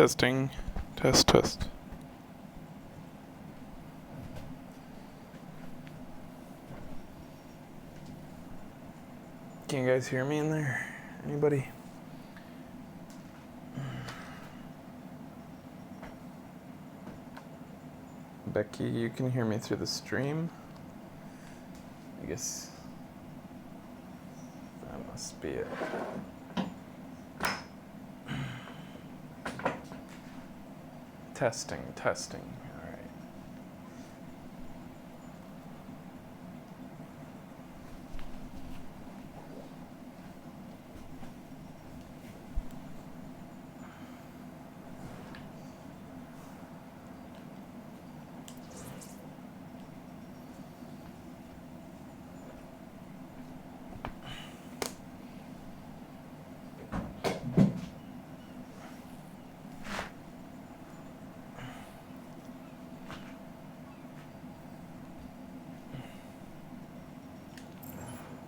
Testing. Test, test. Can you guys hear me in there? Anybody? Becky, you can hear me through the stream? I guess that must be it. Testing, testing. All right.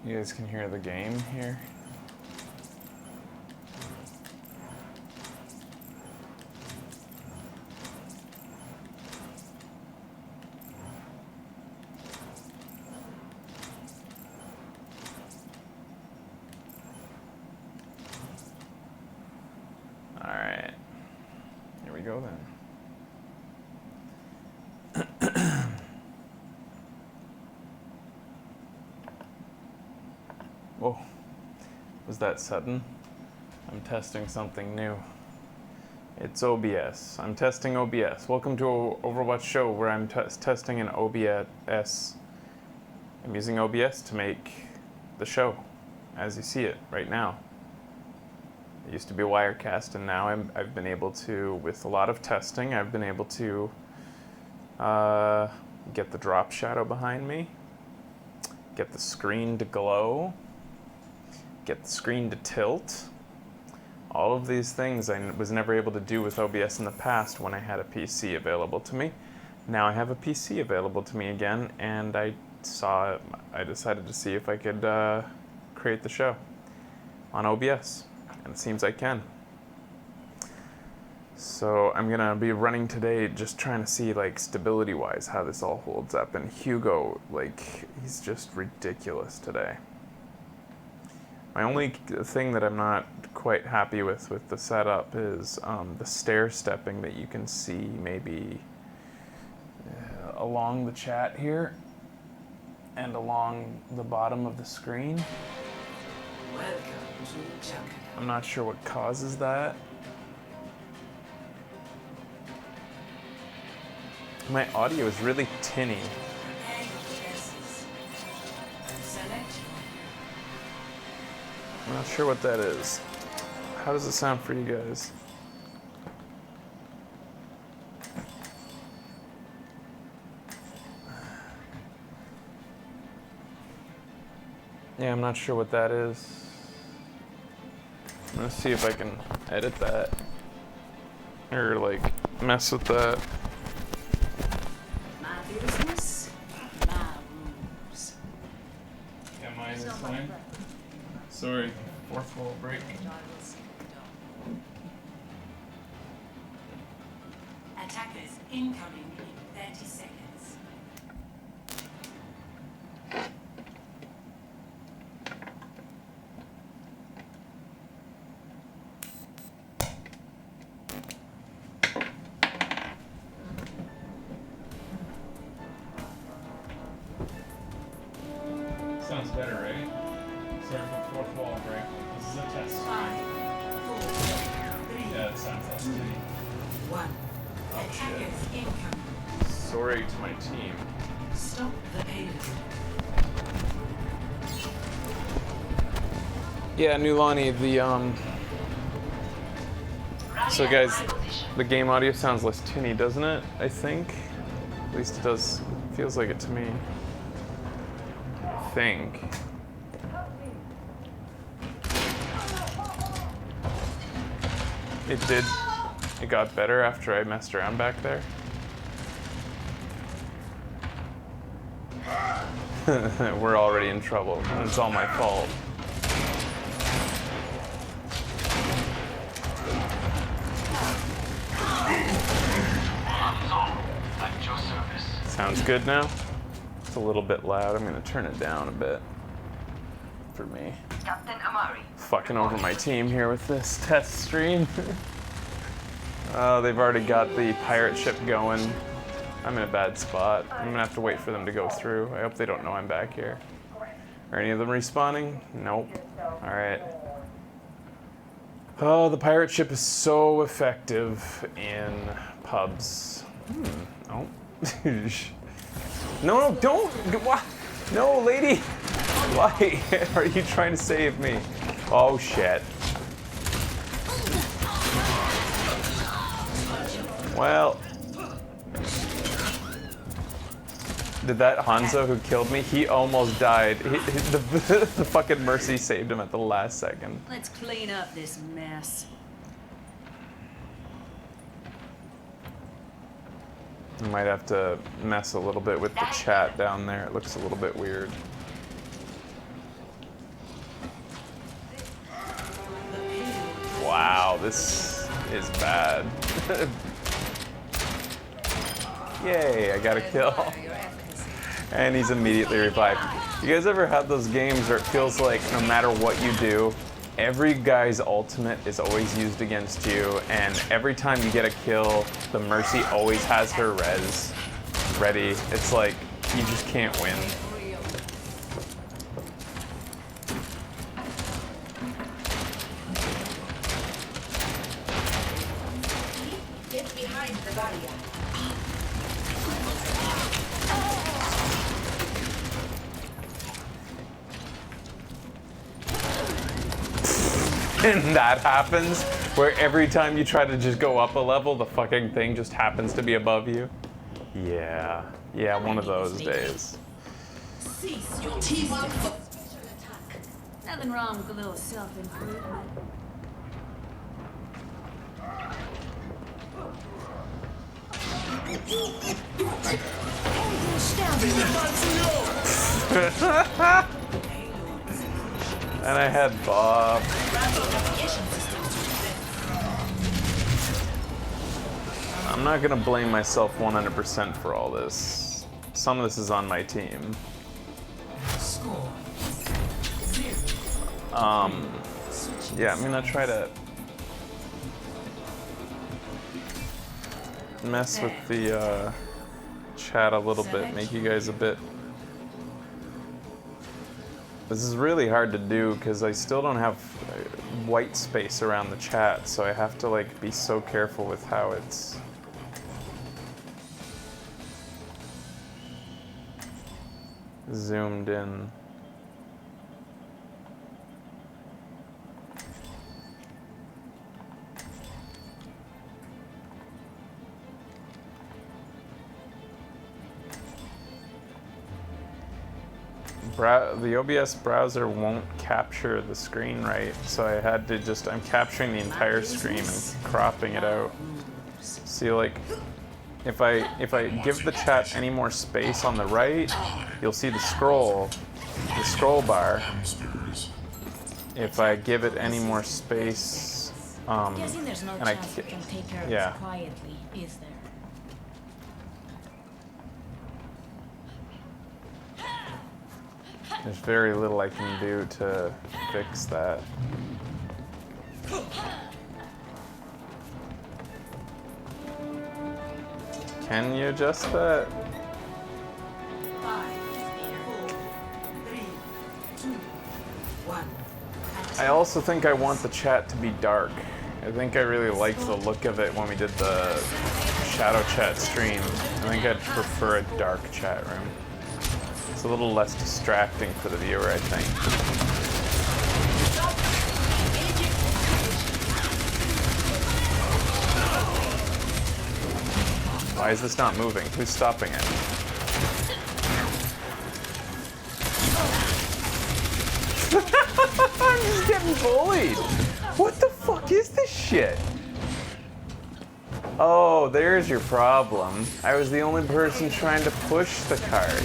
You guys can hear the game here. All right, here we go then. Whoa, was that sudden? I'm testing something new. It's OBS. I'm testing OBS. Welcome to Overwatch show where I'm testing an OBS. I'm using OBS to make the show as you see it right now. It used to be Wirecast, and now I've been able to, with a lot of testing, I've been able to get the drop shadow behind me, get the screen to glow, get the screen to tilt. All of these things I was never able to do with OBS in the past when I had a PC available to me. Now I have a PC available to me again, and I decided to see if I could create the show on OBS, and it seems I can. So I'm gonna be running today just trying to see, like, stability wise how this all holds up, and Hugo, like, he's just ridiculous today. My only thing that I'm not quite happy with the setup is the stair stepping that you can see maybe along the chat here and along the bottom of the screen. I'm not sure what causes that. My audio is really tinny. I'm not sure what that is. How does it sound for you guys? Yeah, I'm not sure what that is. I'm gonna see if I can edit that or, like, mess with that. My business, my rules. Yeah, mine is fine. Sorry, fourth wall break. Attackers incoming in 30 seconds. Sounds better, right? Sorry for fourth wall break. This is a test. 5, 4, 3, Yeah, it sounds less tinny. 1. Attackers incoming. Sorry to my team. Stop the payload. Yeah, Nulani, so guys, the game audio sounds less tinny, doesn't it? I think. At least it does, feels like it to me. I think. It did. It got better after I messed around back there. We're already in trouble. It's all my fault. Sounds good now? It's a little bit loud. I'm gonna turn it down a bit for me. Captain Amari. Fucking over my team here with this test stream. Oh, they've already got the pirate ship going. I'm in a bad spot. I'm gonna have to wait for them to go through. I hope they don't know I'm back here. Are any of them respawning? Nope. Alright. Oh, the pirate ship is so effective in pubs. Oh. No, don't! What? No, lady! Why are you trying to save me? Oh, shit. Well. Did that Hanzo who killed me? He almost died. The fucking Mercy saved him at the last second. Let's clean up this mess. I might have to mess a little bit with the chat down there. It looks a little bit weird. Wow, this is bad. Yay, I got a kill. And he's immediately revived. You guys ever had those games where it feels like no matter what you do, every guy's ultimate is always used against you, and every time you get a kill, the Mercy always has her res ready. It's like, you just can't win. Get behind the barrier. And that happens, where every time you try to just go up a level, the fucking thing just happens to be above you. Yeah, one of those days. Cease your team up for Nothing wrong with a little self-improvement. And I had Bob. I'm not gonna blame myself 100% for all this. Some of this is on my team. score. Yeah, I'm gonna try to mess with the chat a little bit, make you guys a bit. This is really hard to do because I still don't have white space around the chat, so I have to like be so careful with how it's zoomed in. The OBS browser won't capture the screen right, so I had to just, I'm capturing the entire screen and cropping it out. See, like, if I give the chat any more space on the right, you'll see the scroll bar. If I give it any more space, Guessing there's no and chance we can take care of yeah. this quietly, is there? There's very little I can do to fix that. Can you adjust that? 5, 4, 3, 2, 1. I also think I want the chat to be dark. I think I really liked the look of it when we did the shadow chat stream. I think I'd prefer a dark chat room. It's a little less distracting for the viewer, I think. Why is this not moving? Who's stopping it? I'm just getting bullied. What the fuck is this shit? Oh, there's your problem. I was the only person trying to push the cart.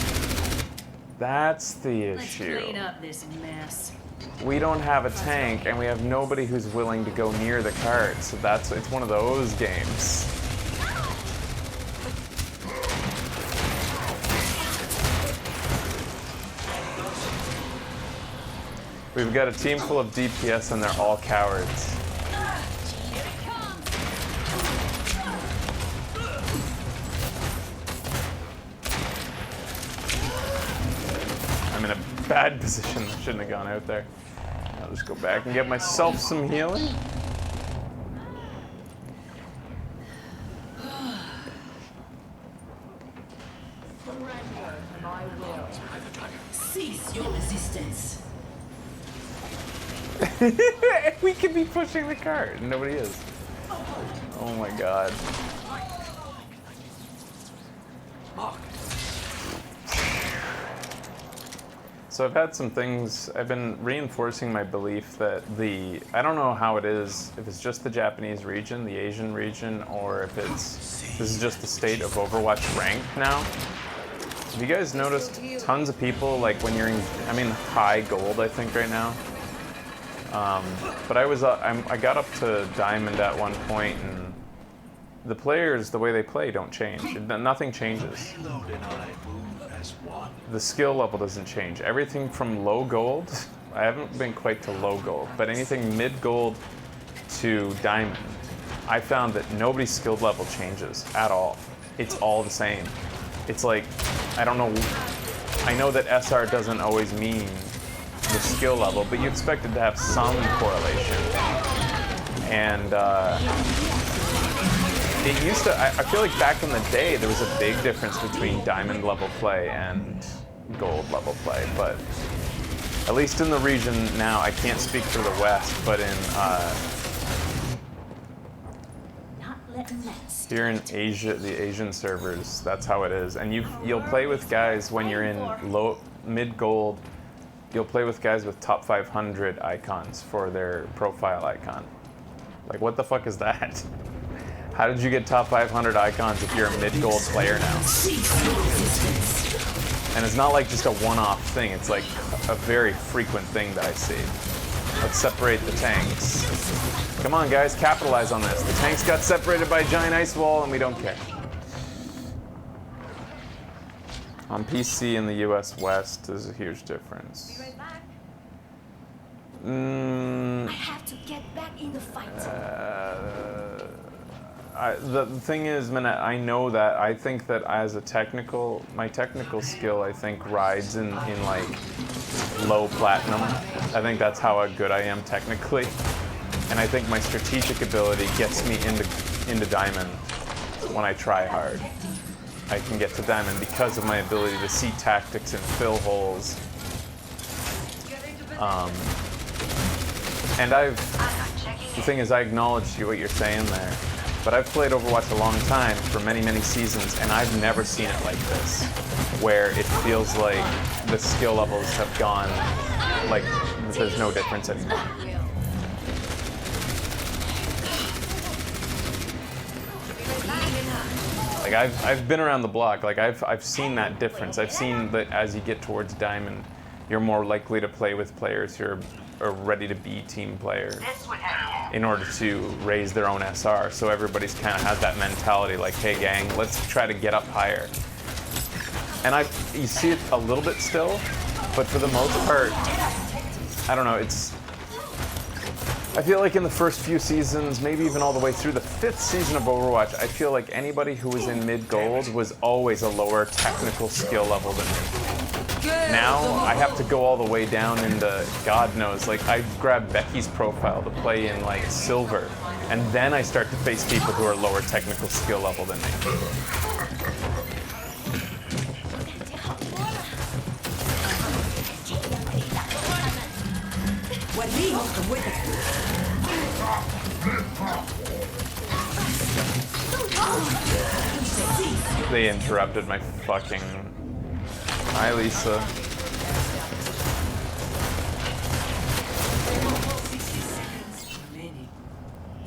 That's the Let's issue. clean up this mess. We don't have a tank, and we have nobody who's willing to go near the cart, so it's one of those games. We've got a team full of DPS and they're all cowards. I'm in a bad position. I shouldn't have gone out there. I'll just go back and get myself some healing. Cease your resistance. We could be pushing the cart and nobody is. Oh my god. So I've had some things, I've been reinforcing my belief that I don't know how it is, if it's just the Japanese region, the Asian region, or if this is just the state of Overwatch rank now. Have you guys noticed tons of people, like when you're in, I'm in high gold I think right now. But I got up to diamond at one point and the players, the way they play don't change. Nothing changes. The skill level doesn't change. Everything from low gold, I haven't been quite to low gold, but anything mid gold to diamond, I found that nobody's skill level changes at all. It's all the same. It's like, I don't know, I know that SR doesn't always mean the skill level, but you expect it to have some correlation. And it used to, I feel like back in the day, there was a big difference between diamond level play and gold level play, but at least in the region now, I can't speak for the West, but in here in Asia, the Asian servers, that's how it is. And you'll play with guys when you're in mid gold. You'll play with guys with top 500 icons for their profile icon. Like, what the fuck is that? How did you get top 500 icons if you're a mid gold player now? And it's not like just a one-off thing. It's like a very frequent thing that I see. Let's separate the tanks. Come on, guys, capitalize on this. The tanks got separated by a giant ice wall, and we don't care. On PC in the US West, there's a huge difference. Be right back. I have to get back in the fight. The thing is, man, I know that. I think that as a my technical skill, I think rides in like low platinum. I think that's how good I am technically. And I think my strategic ability gets me into diamond when I try hard. I can get to diamond because of my ability to see tactics and fill holes. And the thing is, I acknowledge what you're saying there, but I've played Overwatch a long time for many, many seasons, and I've never seen it like this, where it feels like the skill levels have gone, like there's no difference anymore. Like I've been around the block. Like I've seen that difference. I've seen that as you get towards diamond, you're more likely to play with players who are ready to be team players in order to raise their own SR. So everybody's kind of has that mentality, like, hey gang, let's try to get up higher. And you see it a little bit still, but for the most part, I don't know. I feel like in the first few seasons, maybe even all the way through the 5th season of Overwatch, I feel like anybody who was in mid-gold was always a lower technical skill level than me. Now, I have to go all the way down into, God knows, like I grab Becky's profile to play in like silver, and then I start to face people who are lower technical skill level than me. They interrupted my fucking... Hi, Lisa.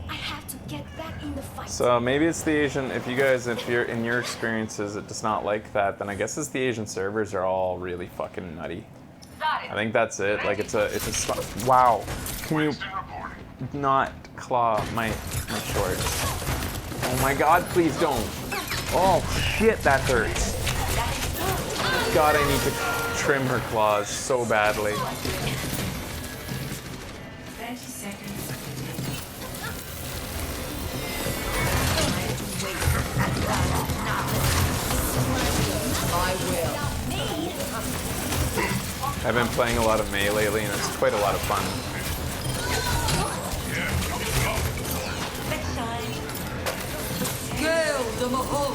I have to get back in the fight. So maybe it's the Asian, if you're in your experiences it's not like that, then I guess it's the Asian servers are all really fucking nutty. I think that's it. Like it's a wow. Can you not claw my shorts? Oh my god, please don't. Oh shit, that hurts. God, I need to trim her claws so badly. I've been playing a lot of May lately, and it's quite a lot of fun. Gale the Mahal.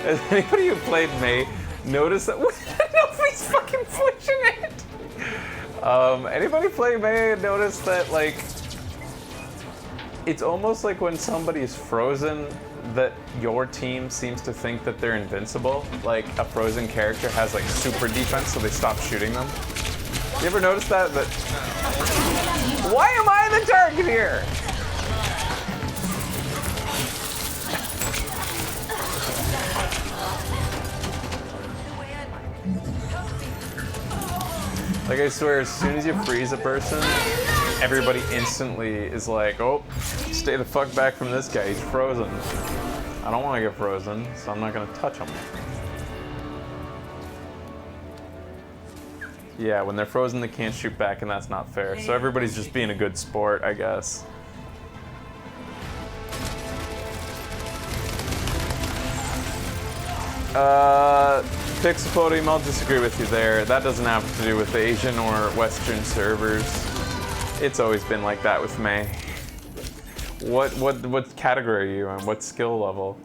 Has anybody who played May noticed that? Nobody's fucking pushing it. Anybody play May notice that, like, it's almost like when somebody is frozen, that your team seems to think that they're invincible. Like a frozen character has like super defense, so they stop shooting them. You ever notice that? Why am I the target here? Like, I swear, as soon as you freeze a person, everybody instantly is like, oh, stay the fuck back from this guy, he's frozen. I don't want to get frozen, so I'm not going to touch him. Yeah, when they're frozen, they can't shoot back, and that's not fair. So everybody's just being a good sport, I guess. Pixapodium, I'll disagree with you there. That doesn't have to do with Asian or Western servers. It's always been like that with May. What category are you on? What skill level?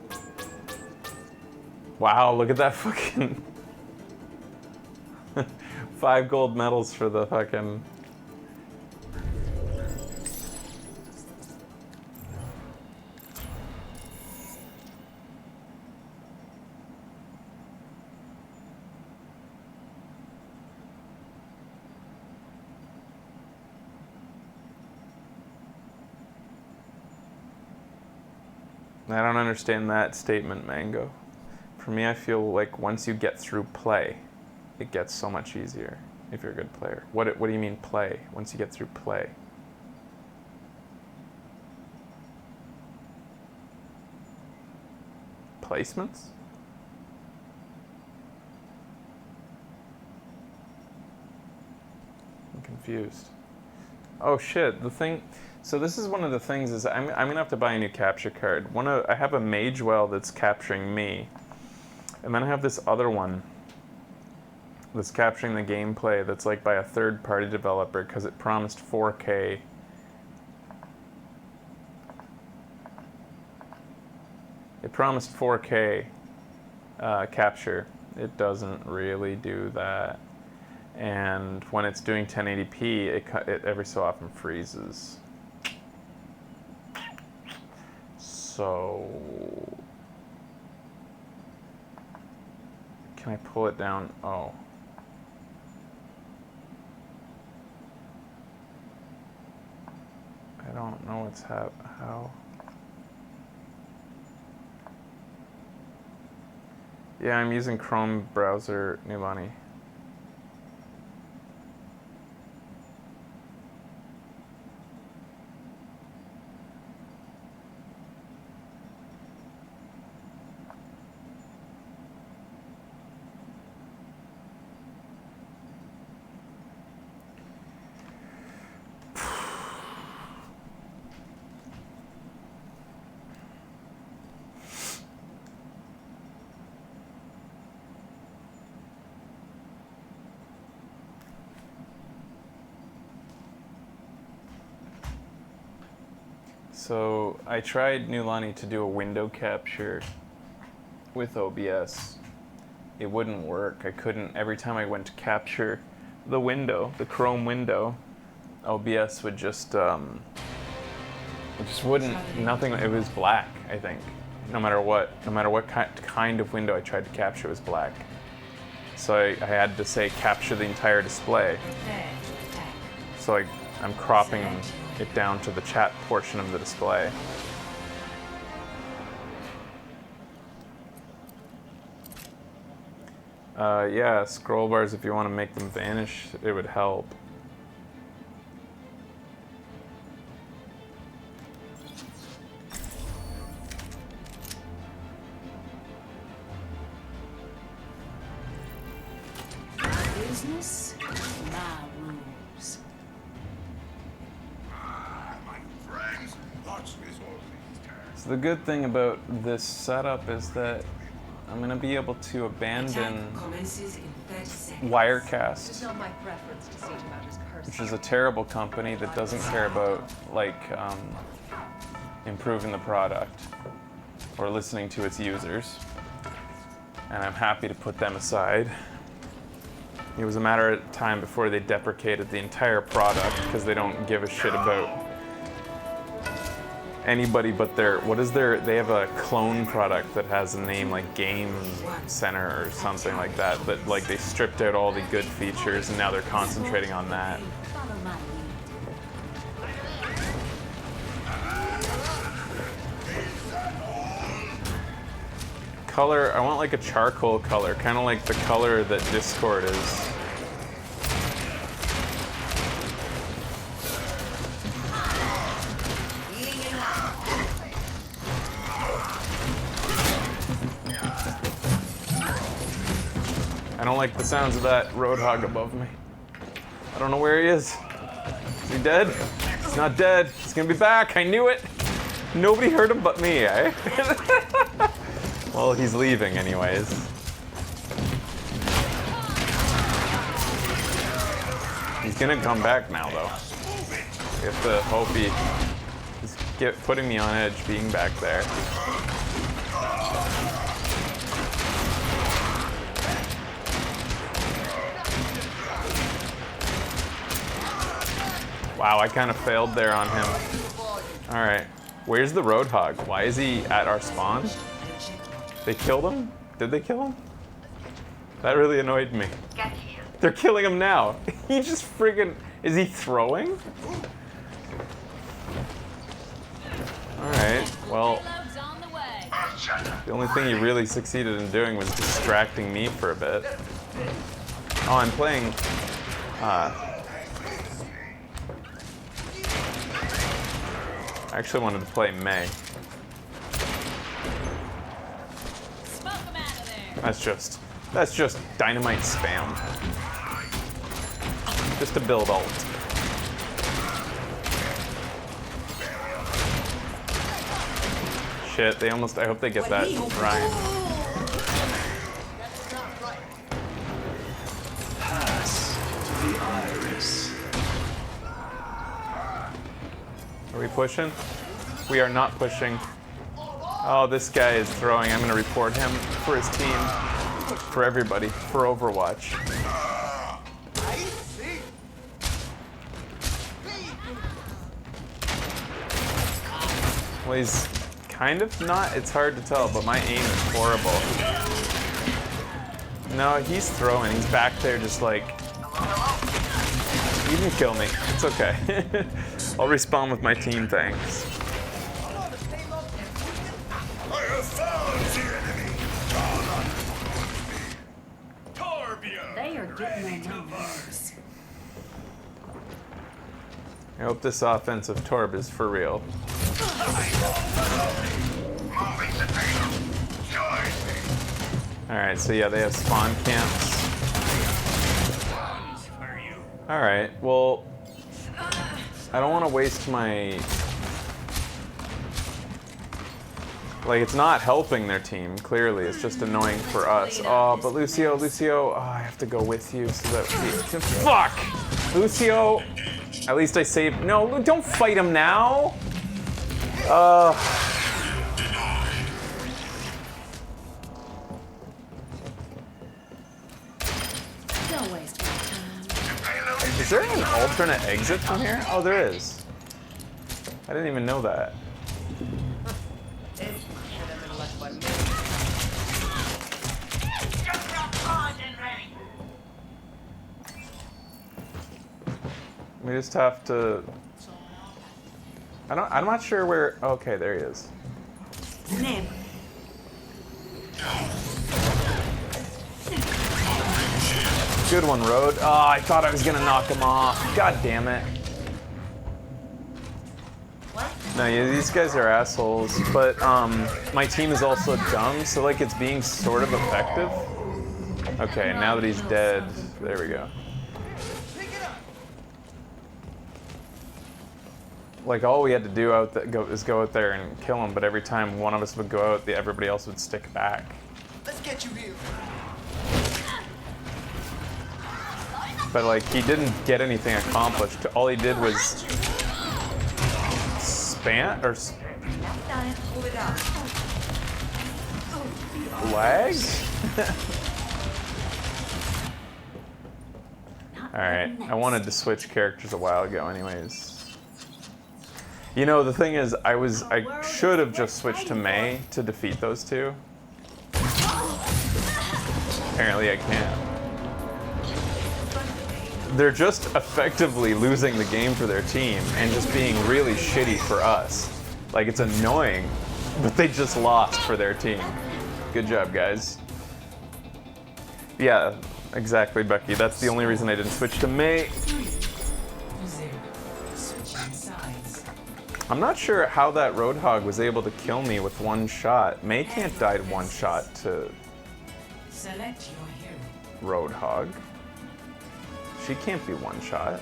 Wow, look at that fucking 5 gold medals for the fucking. I don't understand that statement, Mango. For me, I feel like once you get through play, it gets so much easier if you're a good player. What do you mean play? Once you get through play? Placements? I'm confused. Oh shit, the thing. So this is one of the things is I'm gonna have to buy a new capture card. I have a mage well that's capturing me, and then I have this other one that's capturing the gameplay that's like by a third-party developer because it promised 4K. It promised 4K capture. It doesn't really do that, and when it's doing 1080p, it every so often freezes. So, can I pull it down? Oh. I don't know what's how. Yeah, I'm using Chrome browser, Nilani. So I tried Nulani to do a window capture with OBS. It wouldn't work. I couldn't. Every time I went to capture the window, the Chrome window, OBS would just it just wouldn't. Nothing. It was black. I think. No matter what kind of window I tried to capture, it was black. So I had to say capture the entire display. So I'm cropping it down to the chat portion of the display. Yeah, scroll bars, if you want to make them vanish, it would help. Business, my rules. So the good thing about this setup is that I'm going to be able to abandon Attack commences in 30 seconds. Wirecast, It's not my preference to see to matters personal. which is a terrible company that doesn't care about improving the product or listening to its users. And I'm happy to put them aside. It was a matter of time before they deprecated the entire product because they don't give a shit about anybody but they have a clone product that has a name like Game Center or something like that, but like they stripped out all the good features and now they're concentrating on that. Follow my lead. Color, I want like a charcoal color, kind of like the color that Discord is. I don't like the sounds of that roadhog above me. I don't know where he is. Is he dead? He's not dead. He's gonna be back. I knew it. Nobody heard him but me, eh? Well, he's leaving anyways. He's gonna come back now, though. We have to hope he's putting me on edge being back there. Wow, I kind of failed there on him. All right, where's the Roadhog? Why is he at our spawn? They killed him? Did they kill him? That really annoyed me. Get here. They're killing him now. He just friggin', is he throwing? All right, well, Payload's on the way. the only thing he really succeeded in doing was distracting me for a bit. Oh, I'm playing, I actually wanted to play May. Smoke 'em out of there. That's just dynamite spam. Just to build ult. Shit, they almost, I hope they get that Ryan. Pass to the iris. Are we pushing? We are not pushing. Oh, this guy is throwing. I'm gonna report him for his team. For everybody. For Overwatch. Well, he's kind of not. It's hard to tell, but my aim is horrible. No, he's throwing. He's back there just like... You can kill me. It's okay. I'll respawn with my team, thanks. I have found the enemy. Torbjorn. They are getting on my nerves. I hope this offensive Torb is for real. Alright, so yeah, they have spawn camps. Alright, well, I don't want to waste my... Like, it's not helping their team, clearly. It's just annoying for us. Oh, but Lucio, oh, I have to go with you so that we... Fuck! Lucio! At least I saved... No, don't fight him now! Don't waste my time. Is there an alternate exit from here? Oh, there is. I didn't even know that. We just have to... I'm not sure where... Okay, there he is. Name. Good one, Road. Oh, I thought I was gonna knock him off. God damn it. No, yeah, these guys are assholes, but my team is also dumb, so like it's being sort of effective. Okay, now that he's dead, there we go. Like all we had to do is go out there and kill him, but every time one of us would go out, everybody else would stick back. Let's get you here. But like he didn't get anything accomplished. All he did was spam or Pull it out. lag. Alright, I wanted to switch characters a while ago anyways. You know, the thing is, I should have just switched to Mei to defeat those two. Apparently I can't. They're just effectively losing the game for their team and just being really shitty for us. Like, it's annoying, but they just lost for their team. Good job, guys. Yeah, exactly, Becky. That's the only reason I didn't switch to Mei. 0. Switching sides. I'm not sure how that Roadhog was able to kill me with one shot. Mei can't die to one shot to Select your hero. Roadhog. She can't be one shot.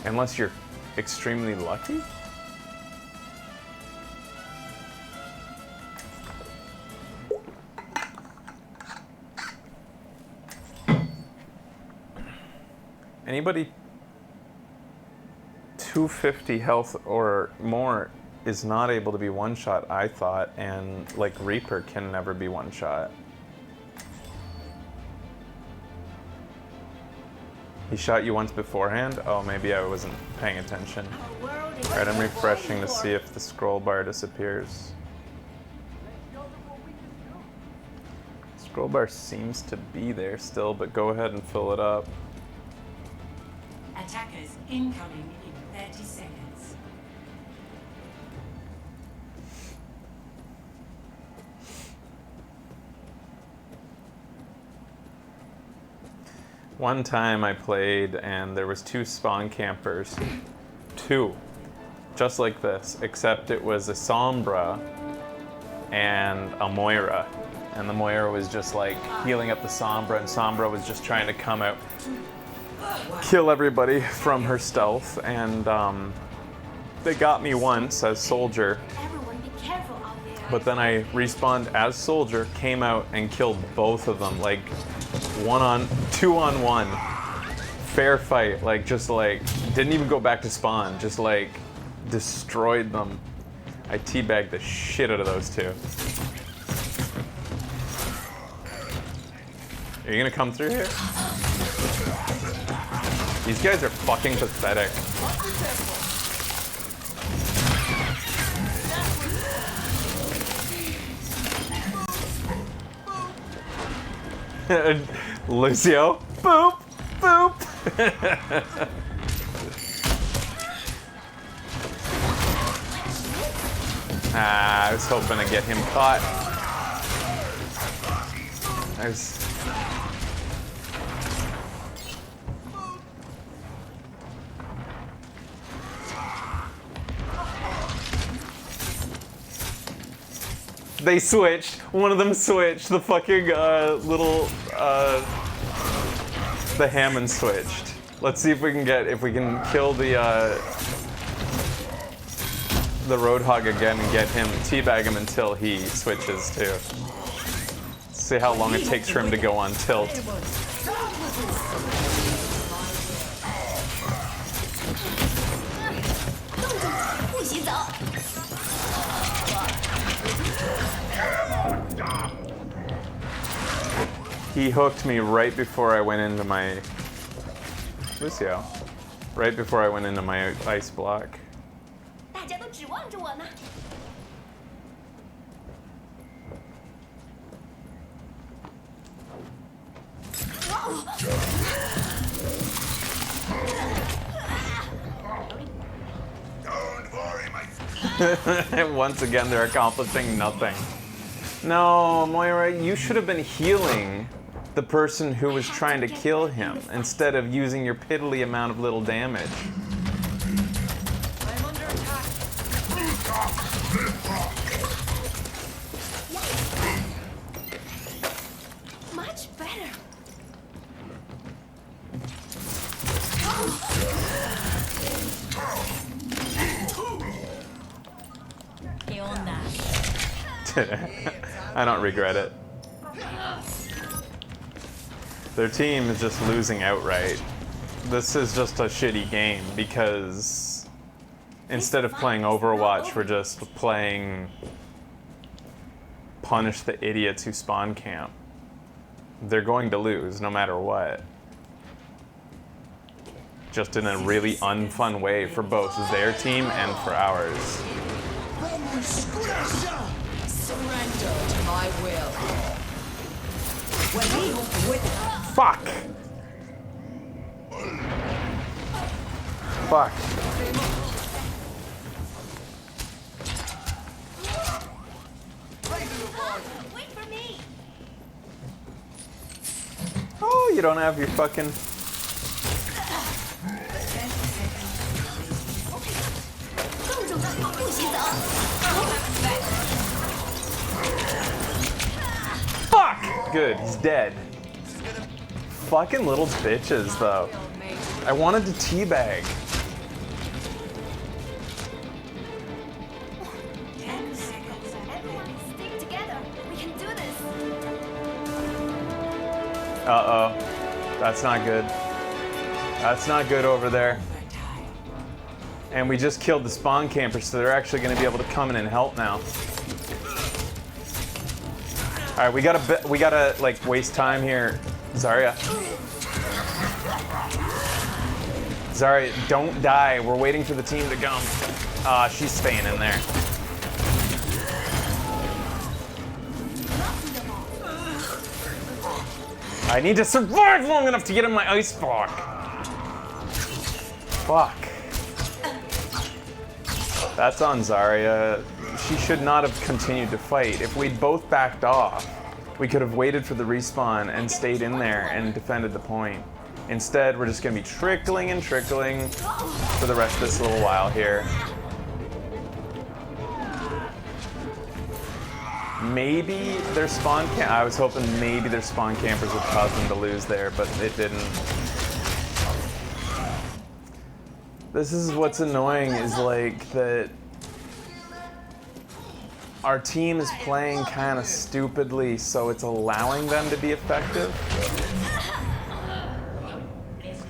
Unless you're extremely lucky? Anybody 250 health or more is not able to be one shot, I thought, and like Reaper can never be one shot. He shot you once beforehand? Oh, maybe I wasn't paying attention. Alright, I'm refreshing to see if the scroll bar disappears. Scroll bar seems to be there still, but go ahead and fill it up. Attackers incoming in 30 seconds. One time I played and there was 2 spawn campers. 2. Just like this, except it was a Sombra and a Moira. And the Moira was just like healing up the Sombra, and Sombra was just trying to come out, kill everybody from her stealth, and they got me once as Soldier. Everyone be careful out there. But then I respawned as Soldier, came out and killed both of them, like 2-on-1. Fair fight, like just like, didn't even go back to spawn, just like destroyed them. I teabagged the shit out of those 2. Are you gonna come through here? These guys are fucking pathetic. Lucio, boop, boop. I was hoping to get him caught. They switched. One of them switched. The fucking the Hammond switched. Let's see if we can kill the Roadhog again and get him, teabag him until he switches too. See how long it takes for him to go on tilt. He hooked me right before I went into my Lucio. Right before I went into my ice block. 大家都指望着我呢。 Don't worry, my Once again, they're accomplishing nothing. No, Moira, you should have been healing the person who was trying to kill him instead of using your piddly amount of little damage. I'm under attack. Much better. I don't regret it. Their team is just losing outright. This is just a shitty game because instead of playing Overwatch, we're just playing punish the idiots who spawn camp. They're going to lose no matter what. Just in a really unfun way for both their team and for ours. Surrender to my will. Fuck! Fuck. Wait for me! Oh, you don't have your fucking... Fuck! Good, he's dead. Fucking little bitches, though. I wanted to teabag. 10 seconds. Everyone stick together. We can do this. Uh-oh. That's not good. That's not good over there. And we just killed the spawn campers, so they're actually going to be able to come in and help now. All right, we gotta like waste time here, Zarya. Zarya, don't die. We're waiting for the team to come. She's staying in there. I need to survive long enough to get in my ice block. Fuck. That's on Zarya. She should not have continued to fight. If we'd both backed off, we could have waited for the respawn and stayed in there and defended the point. Instead, we're just gonna be trickling and trickling for the rest of this little while here. Maybe their spawn camp. I was hoping maybe their spawn campers would cause them to lose there, but it didn't. This is what's annoying, is like that our team is playing kind of stupidly, so it's allowing them to be effective.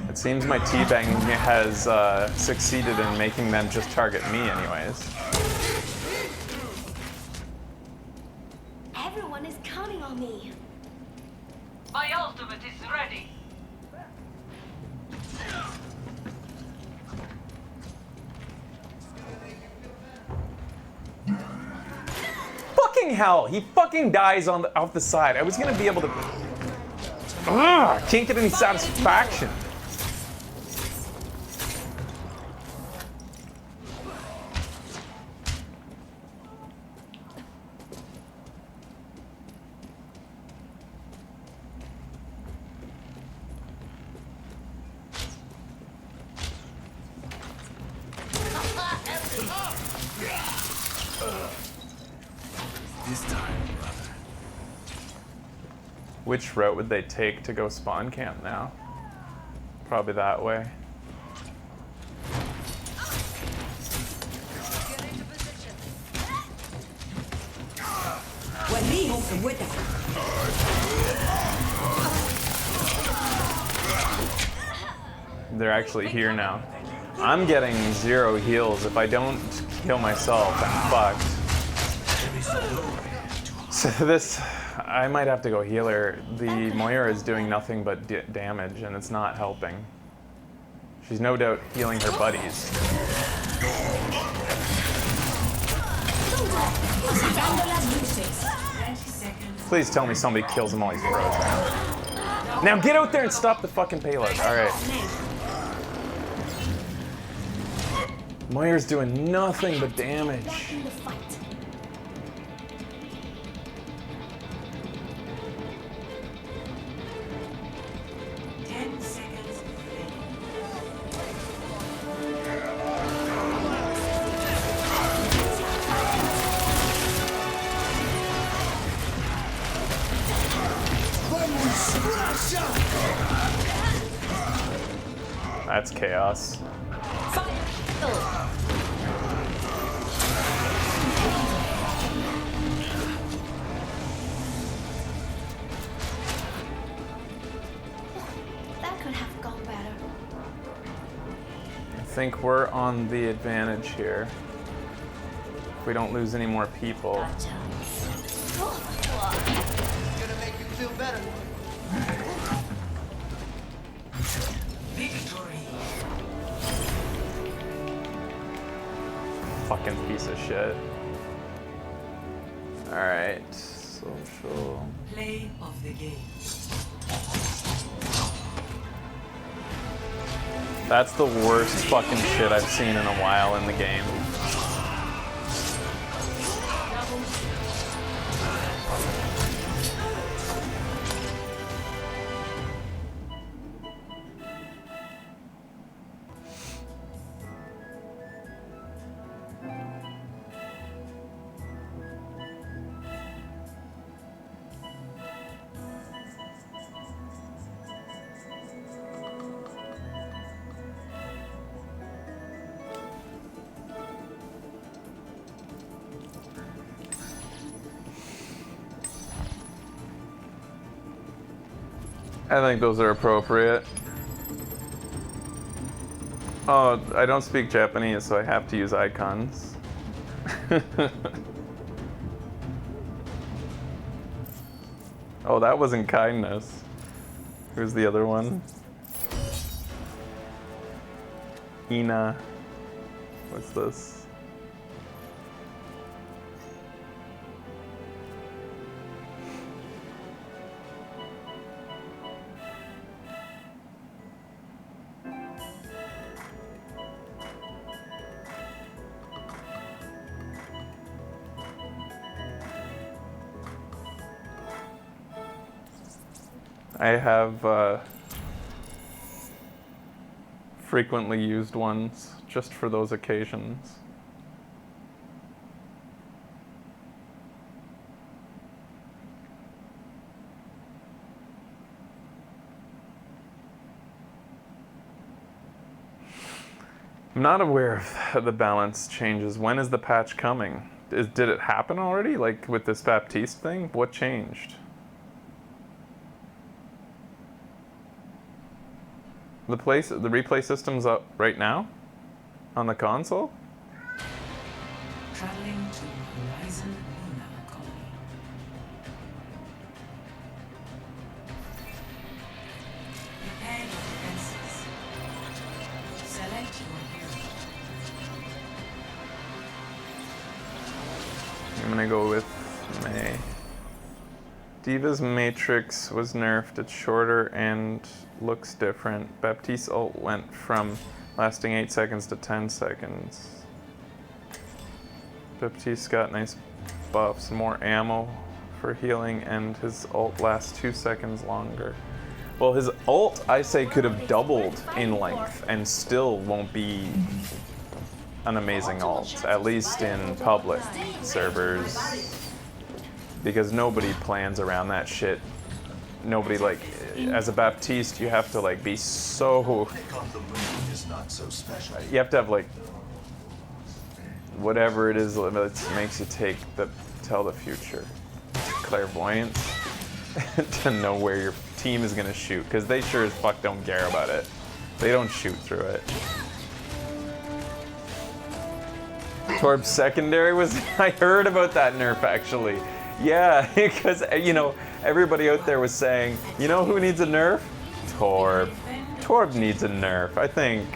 It seems my teabagging has succeeded in making them just target me anyways. Everyone is counting on me. My ultimate is ready. Fucking hell, he fucking dies on off the side. I was gonna be able to... Ugh, can't get any satisfaction. This time, brother. Which route would they take to go spawn camp now? Probably that way. Get into position. They're actually here now. I'm getting 0 heals. If I don't heal myself, I'm fucked. So this, I might have to go healer. The Moira is doing nothing but damage, and it's not helping. She's no doubt healing her buddies. Please tell me somebody kills him while he's frozen. Now get out there and stop the fucking payload. All right. Moira's doing nothing but damage. Back in the fight. That's chaos. think we're on the advantage here. If we don't lose any more people. Gonna make you feel better. Victory. Fucking piece of shit. Alright, social. Play of the game. That's the worst fucking shit I've seen in a while in the game. I think those are appropriate. Oh, I don't speak Japanese, so I have to use icons. Oh, that wasn't kindness. Who's the other one? Ina. What's this? I have frequently used ones just for those occasions. I'm not aware of the balance changes. When is the patch coming? Did it happen already? Like with this Baptiste thing? What changed? The replay system's up right now? On the console? Traveling to Horizon Luna Colony. Prepare your defenses. Select your hero. I'm gonna go with May. Diva's Matrix was nerfed. It's shorter and looks different. Baptiste's ult went from lasting 8 seconds to 10 seconds. Baptiste's got nice buffs, more ammo for healing, and his ult lasts 2 seconds longer. Well, his ult, I say, could have doubled in length and still won't be an amazing ult, at least in public servers. Because nobody plans around that shit. Nobody, like, as a Baptiste, you have to, like, be so... You have to have, like, whatever it is that makes you tell the future. Clairvoyance. To know where your team is gonna shoot, because they sure as fuck don't care about it. They don't shoot through it. Torb's secondary was... I heard about that nerf, actually. Yeah, because, you know, everybody out there was saying, you know who needs a nerf? Torb. Torb needs a nerf. I think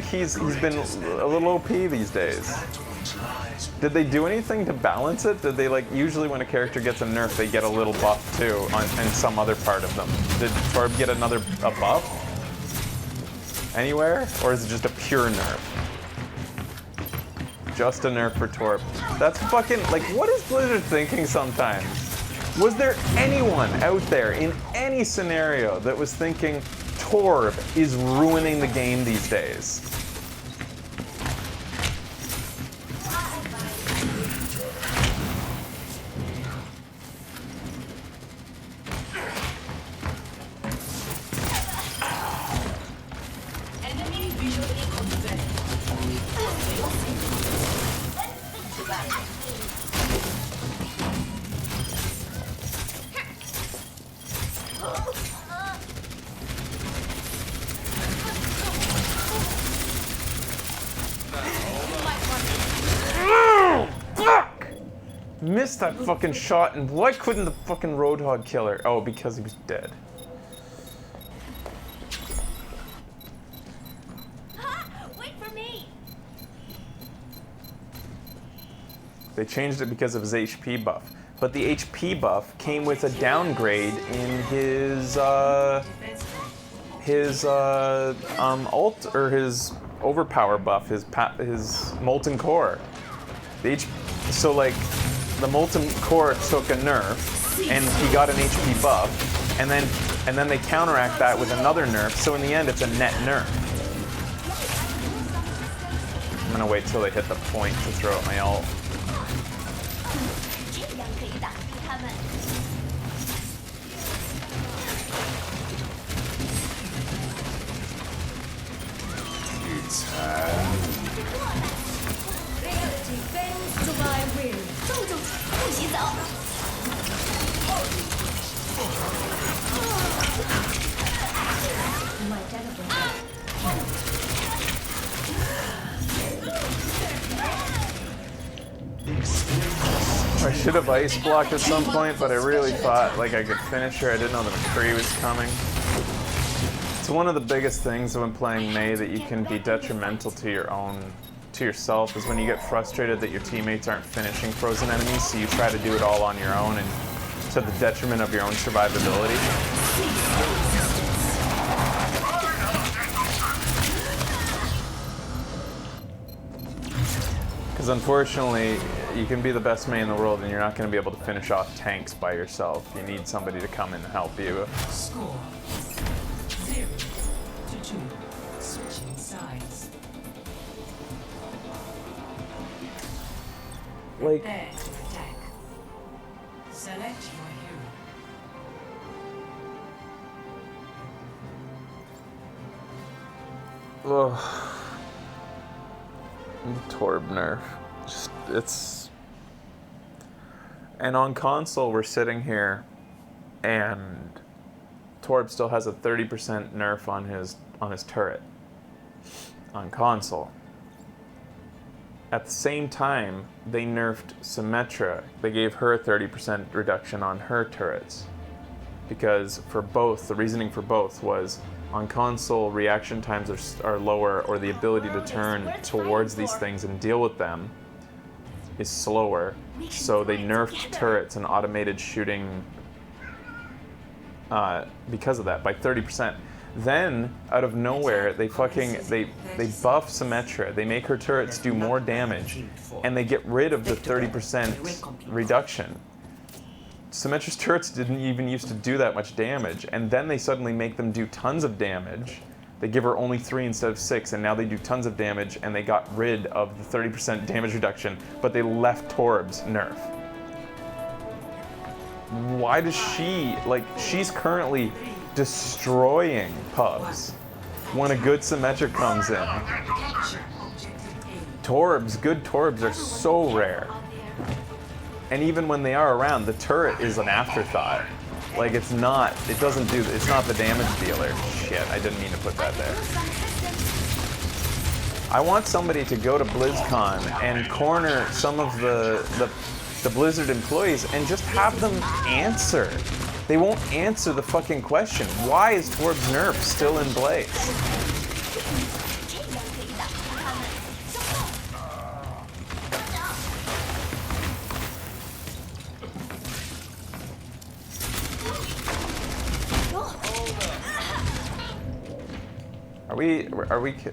he's been a little OP these days. Did they do anything to balance it? Did they, like, usually when a character gets a nerf, they get a little buff too in some other part of them? Did Torb get a buff? Anywhere? Or is it just a pure nerf? Just a nerf for Torb. That's fucking, like, what is Blizzard thinking sometimes? Was there anyone out there in any scenario that was thinking Torb is ruining the game these days? Enemy visually confirmed. Missed that fucking shot, and why couldn't the fucking Roadhog kill her? Oh, because he was dead. Wait for me! They changed it because of his HP buff. But the HP buff came with a downgrade in his ult, or his overpower buff, his molten core. So like the molten core took a nerf, and he got an HP buff, and then they counteract that with another nerf. So in the end, it's a net nerf. I'm gonna wait till they hit the point to throw out my ult. 这样可以打击他们。Reality bends to my will。重重，不许走！My telephone. I should have ice blocked at some point, but I really thought like I could finish her. I didn't know the McCree was coming. It's one of the biggest things when playing Mei that you can be detrimental to yourself is when you get frustrated that your teammates aren't finishing frozen enemies, so you try to do it all on your own and to the detriment of your own survivability. Because unfortunately, you can be the best Mei in the world and you're not going to be able to finish off tanks by yourself. You need somebody to come in and help you. Score 0-2. Switching sides. Like, Prepare to attack. Select your hero. ugh. Torb nerf. It's. And on console, we're sitting here, and Torb still has a 30% nerf on his turret. On console. At the same time, they nerfed Symmetra. They gave her a 30% reduction on her turrets. Because for both, the reasoning for both was on console, reaction times are lower, or the ability to turn towards these things and deal with them is slower. So they nerfed turrets and automated shooting because of that by 30%. Then, out of nowhere, they buff Symmetra. They make her turrets do more damage, and they get rid of the 30% reduction. Symmetra's turrets didn't even used to do that much damage, and then they suddenly make them do tons of damage. They give her only 3 instead of 6, and now they do tons of damage, and they got rid of the 30% damage reduction, but they left Torb's nerf. Why does she, like, she's currently destroying pubs when a good Symmetra comes in. Good Torbs are so rare. And even when they are around, the turret is an afterthought. Like, it's not the damage dealer. Shit, I didn't mean to put that there. I want somebody to go to BlizzCon and corner some of the Blizzard employees and just have them answer. They won't answer the fucking question. Why is Torb's nerf still in place?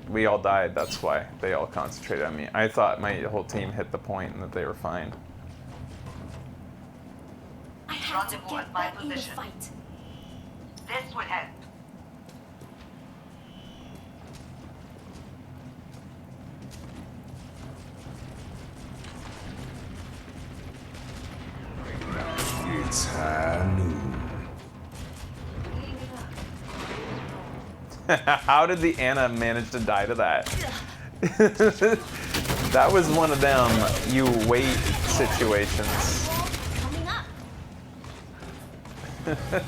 We all died, that's why they all concentrated on me. I thought my whole team hit the point and that they were fine. I have to get back in the fight. This would help. It's high noon. How did the Anna manage to die to that? That was one of them you wait situations. Coming up.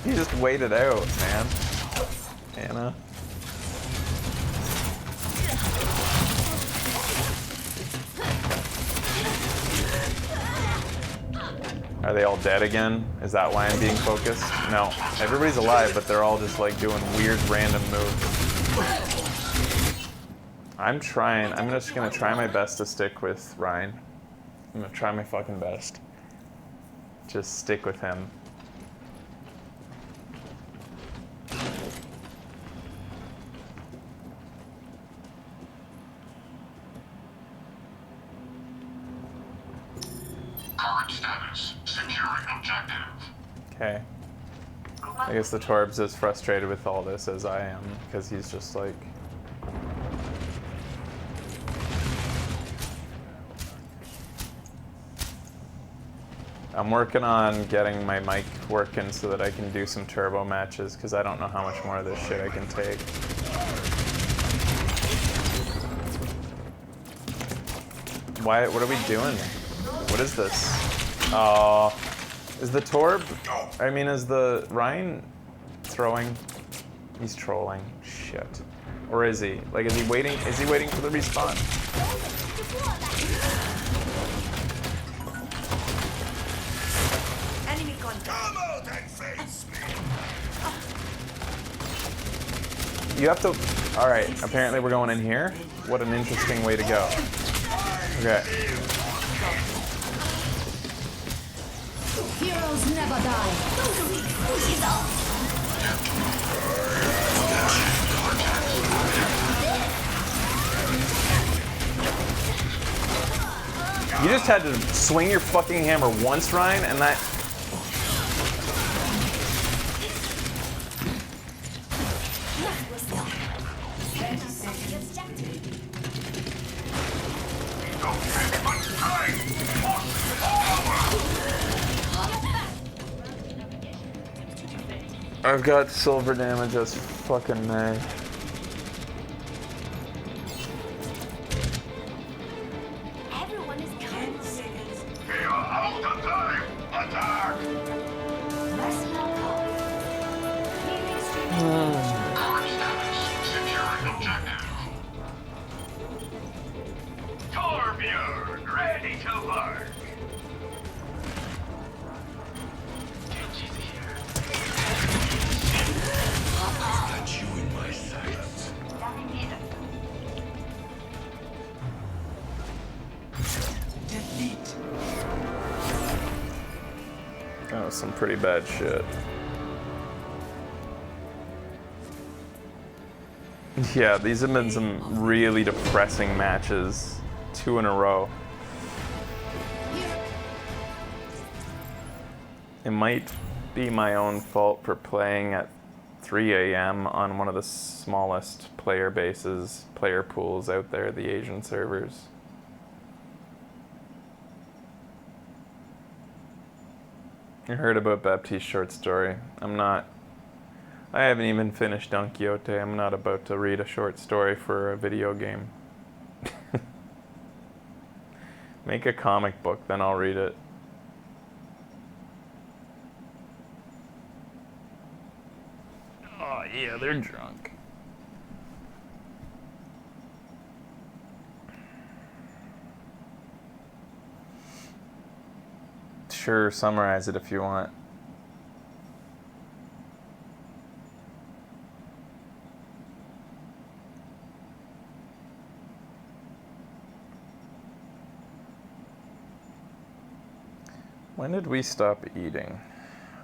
You just wait it out, man. Anna. Are they all dead again? Is that why I'm being focused? No. Everybody's alive, but they're all just like doing weird random moves. I'm just gonna try my best to stick with Ryan. I'm gonna try my fucking best. Just stick with him. Current status, securing objective. Okay. I guess the Torb's as frustrated with all this as I am, because he's just like... I'm working on getting my mic working so that I can do some turbo matches, because I don't know how much more of this shit I can take. What are we doing? What is this? Is the Torb, is the Ryan throwing? He's trolling. Shit. Or is he? Like, is he waiting for the respawn? Enemy contact. Come out and face me. You have to... Alright, apparently we're going in here. What an interesting way to go. Okay. Heroes never die. You just had to swing your fucking hammer once, Ryan, and that... I've got silver damage as fucking May. Everyone is coming. 10 seconds. We are out of time. Attack! Current status, securing objective. Torbjorn, ready to work. Genji's here. Got you in my sights. Defeat. That was some pretty bad shit. Yeah, these have been some really depressing matches. 2 in a row. It might be my own fault for playing at 3 a.m. on one of the smallest player pools out there, the Asian servers. You heard about Baptiste's short story. I haven't even finished Don Quixote. I'm not about to read a short story for a video game. Make a comic book, then I'll read it. Oh yeah, they're drunk. Sure, summarize it if you want. When did we stop eating?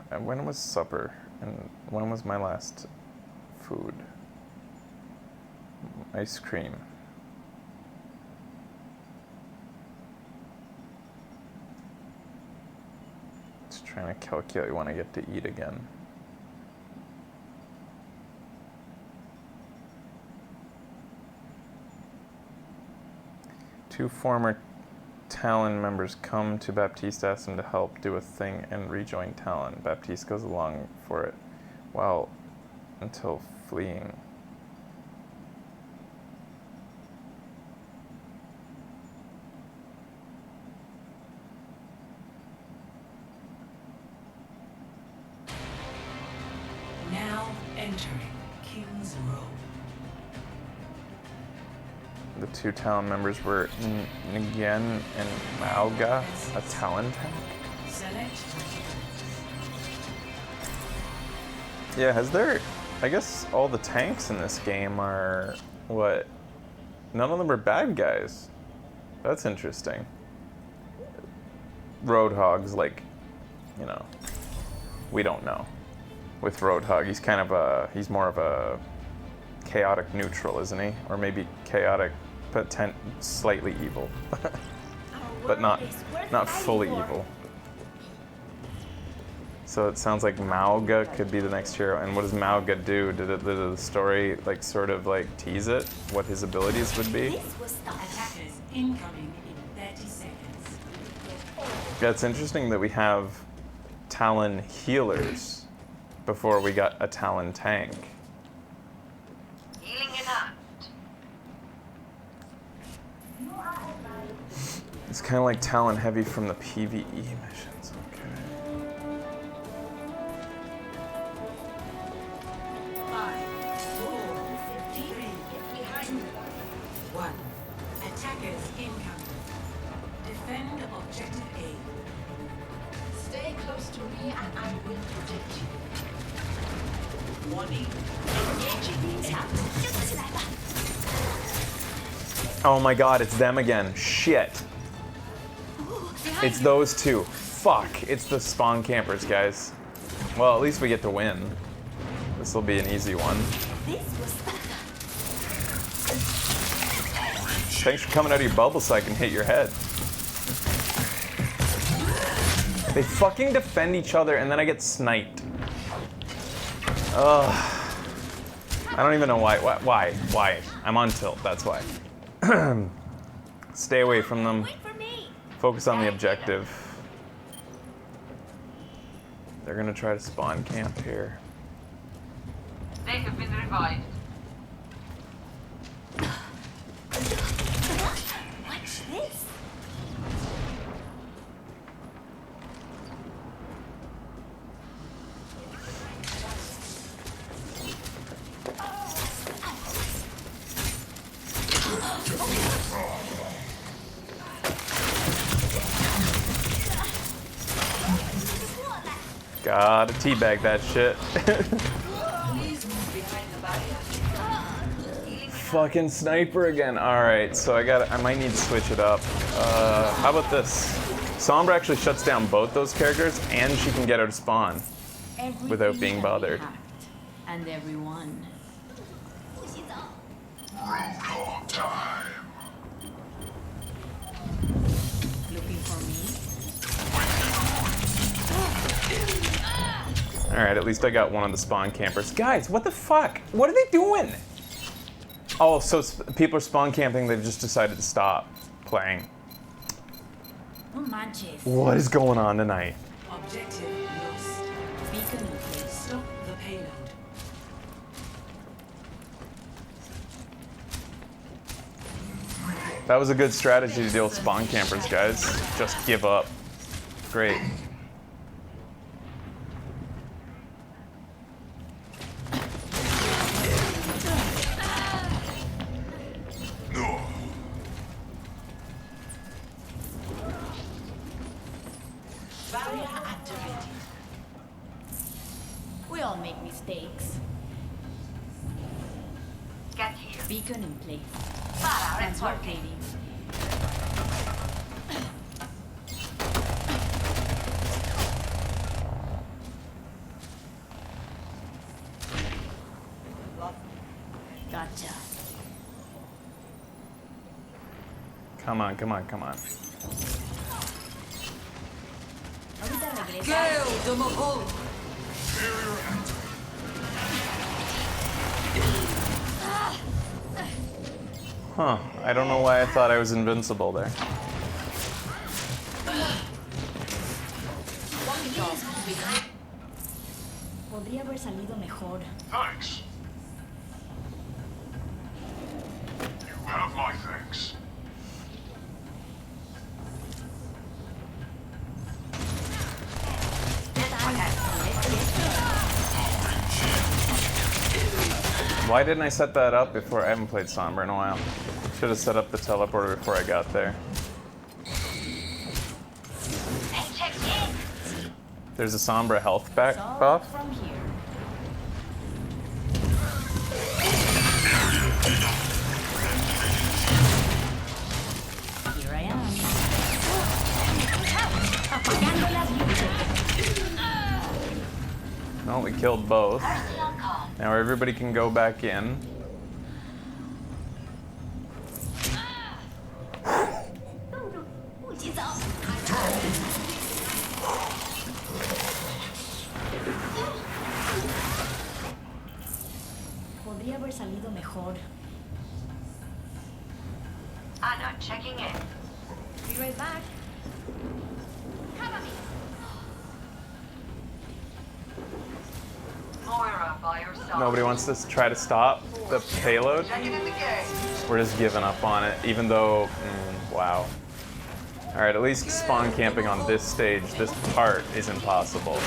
And when was supper? And when was my last food? Ice cream. Just trying to calculate when I get to eat again. Two former Talon members come to Baptiste, ask him to help do a thing, and rejoin Talon. Baptiste goes along for it, until fleeing. Now entering King's Row. The two Talon members were Nguyen and Mauga, a Talon tank. Select Yeah, has there... I guess all the tanks in this game are... what? None of them are bad guys. That's interesting. Roadhog's like, you know, we don't know. With Roadhog, he's kind of a... he's more of a chaotic neutral, isn't he? Or maybe chaotic, slightly evil. But not fully evil. So it sounds like Mauga could be the next hero. And what does Mauga do? Did the story like sort of like tease it? What his abilities would be? attackers incoming in 30 seconds. Yeah, it's interesting that we have Talon healers before we got a Talon tank. Healing enough. It's kind of like Talon heavy from the PvE missions. Okay. 5, 4, 3, 1. Attackers incoming. Defend objective A. Stay close to me and I will protect you. Warning. Oh my god, it's them again. Shit. It's those two. Fuck. It's the spawn campers, guys. Well, at least we get to win. This will be an easy one. Thanks for coming out of your bubble so I can hit your head. They fucking defend each other and then I get sniped. Ugh. I don't even know why. Why? I'm on tilt, that's why. Stay away from them. Wait for me. Focus on the objective. They're gonna try to spawn camp here. They have been revived. Watch this. Gotta teabag that shit. Fucking sniper again. Alright, so I might need to switch it up. How about this? Sombra actually shuts down both those characters and she can get out of spawn without being bothered. And everyone. Roadhog time. Looking for me? Alright, at least I got one of the spawn campers. Guys, what the fuck? What are they doing? Oh, so people are spawn camping, they've just decided to stop playing. No manches. What is going on tonight? Objective lost. Beacon in place. Stop the payload. That was a good strategy to deal with spawn campers, guys. Just give up. Great. No. Barrier activated. We all make mistakes. Get here. Beacon in place. Far and working. Transportating. Gotcha. Come on, come on, come on. Ahorita regreso. Gale de Mahol. Huh. I don't know why I thought I was invincible there. Podría haber salido mejor. Thanks. You have my thanks. Why didn't I set that up before? I haven't played Sombra in a while. Should have set up the teleporter before I got there. They checked in. There's a Sombra health back It's all buff. from here. Here I am. Apagando las luces. Well, we killed both. Now everybody can go back in. Podría haber salido mejor. Anna checking in. Be right back. Moira by herself. Nobody wants to try to stop the payload. Checking in the game. We're just giving up on it, even though, wow. All right, at least spawn camping on this stage, this part is impossible.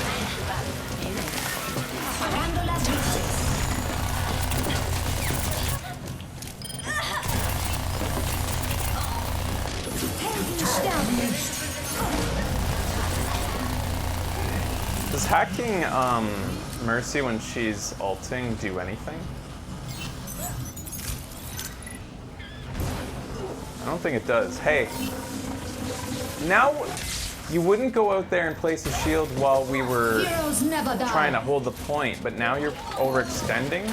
Apagando las luces. Does hacking Mercy when she's ulting do anything? I don't think it does. Hey, now you wouldn't go out there and place a shield while we were Heroes never die. trying to hold the point, but now you're overextending?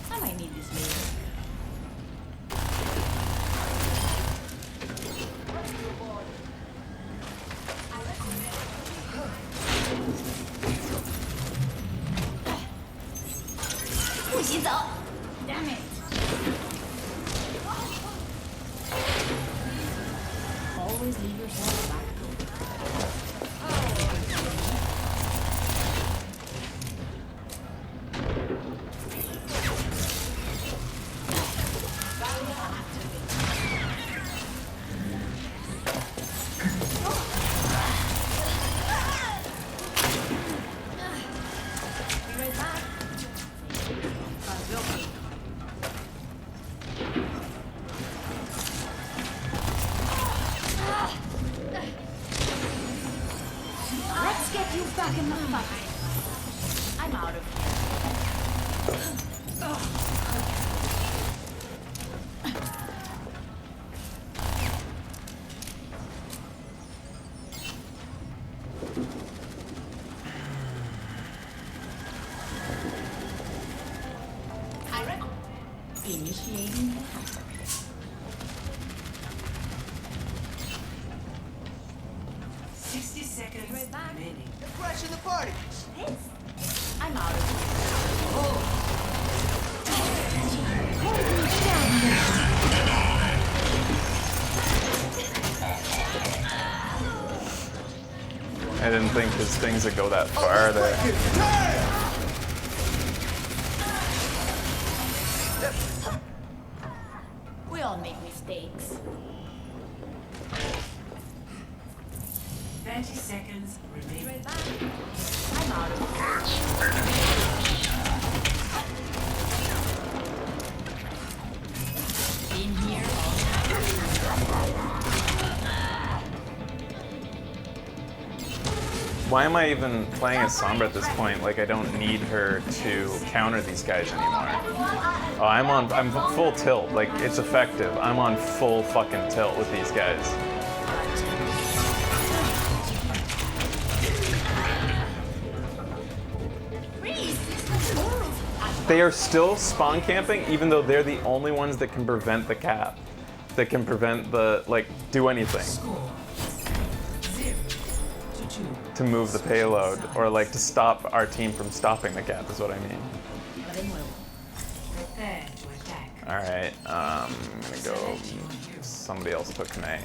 I might need this later. Damn it. Always leave yourself back. Be right back. Let's get you back in the fight. I'm out of here. Initiating the hazard. 60 seconds Right back. remaining. Crashing the party. I'm out of here. I didn't think his things would go that far there. We all make mistakes. 30 seconds remaining. Right back. I'm out of here. Been here all Why am I even playing as Sombra at this point? Like, I don't need her to counter these guys anymore. Oh, I'm full tilt. Like, it's effective. I'm on full fucking tilt with these guys. They are still spawn camping, even though they're the only ones that can prevent the cap. That can prevent the, like, do anything. Score 0-2. To move the payload, or like to stop our team from stopping the cap is what I mean. Prepare to attack. Alright, I'm gonna go, somebody else took May.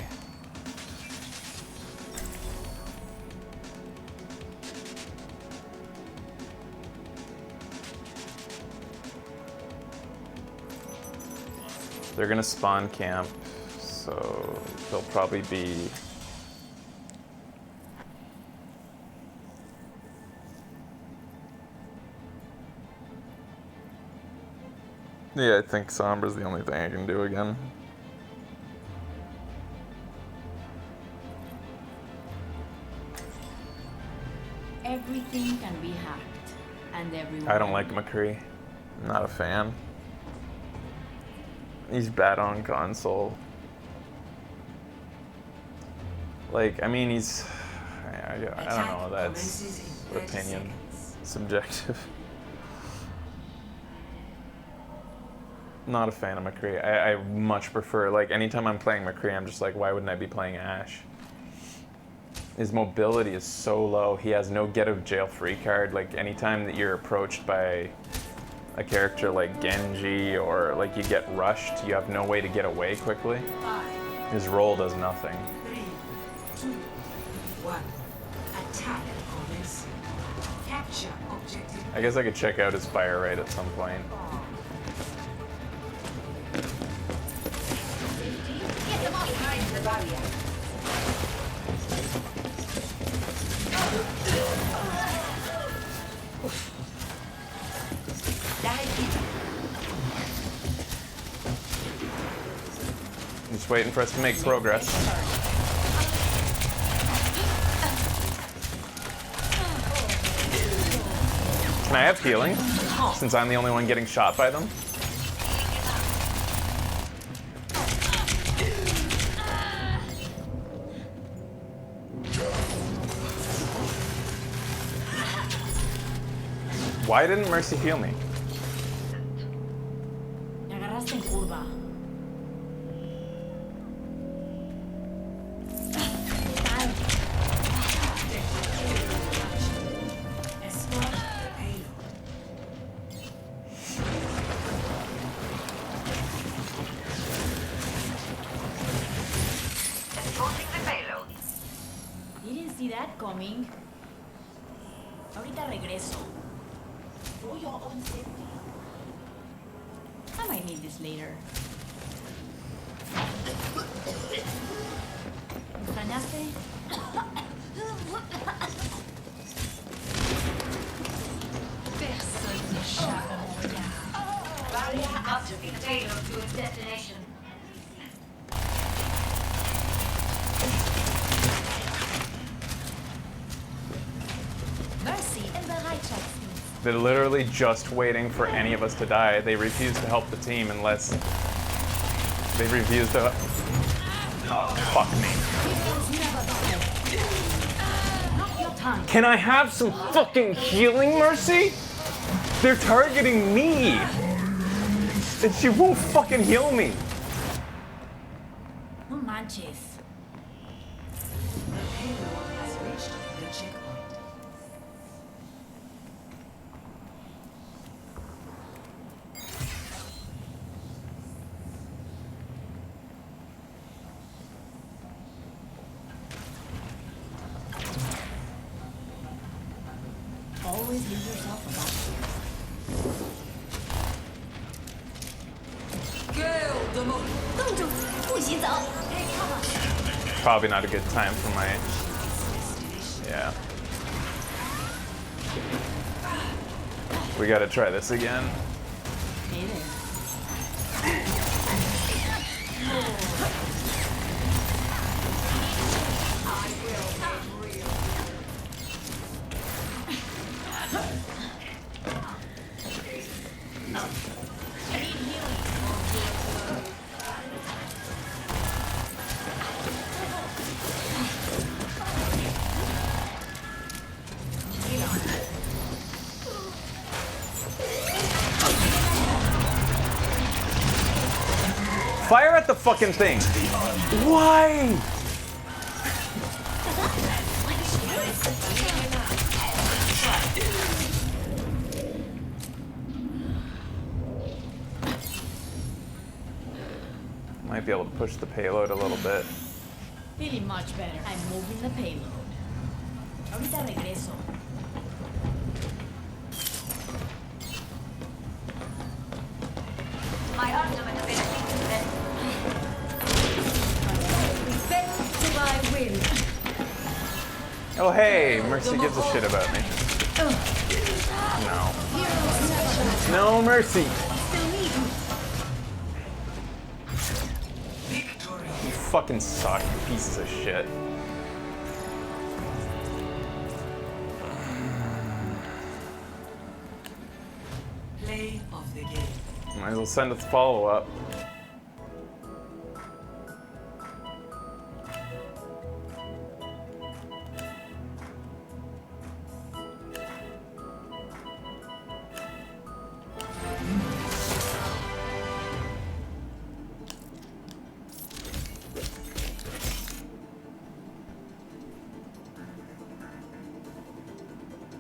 They're gonna spawn camp, so they'll probably be Yeah, I think Sombra's the only thing I can do again. Everything can be hacked, and everyone. I don't like McCree. I'm not a fan. He's bad on console. Like, I mean, he's... I don't know, that's opinion. Subjective. Not a fan of McCree. I much prefer, like, anytime I'm playing McCree, I'm just like, why wouldn't I be playing Ash? His mobility is so low. He has no get out of jail free card. Like, anytime that you're approached by a character like Genji or like you get rushed, you have no way to get away quickly. His roll does nothing. 3, 2, 1. Attack commence. Capture objective. I guess I could check out his fire rate at some point. Get them all behind the barrier. I'm just waiting for us to make progress. Can I have healing? Since I'm the only one getting shot by them? Why didn't Mercy heal me? Me agarraste en curva. Escort the payload. Escorting the payload. Didn't see that coming. Ahorita regreso. For your own safety. I might need this later. ¿Me extrañaste? Personne n'échappe à mon regard. Barrier activated. Payload to its destination. Mercy in Bereitschaftsdienst. They're literally just waiting for any of us to die. They refuse to help the team unless they refuse to. Oh, fuck me. Not your time. Can I have some fucking healing, Mercy? They're targeting me! And she won't fucking heal me! No manches. The payload has reached the checkpoint. Always leave yourself a back. Kill the moon. 冻住，不许走。 Probably not a good time for my. Yeah. We gotta try this again. Hey there. Fire at the fucking thing! Why? Might be able to push the payload a little bit. Feeling much better. I'm moving the payload. Ahorita regreso. My ultimate ability to defend. Respect to my will. Oh hey, Mercy gives a shit about me. No. No Mercy. Still need you. fucking suck, you pieces of shit. Play of the game. Might as well send a follow-up.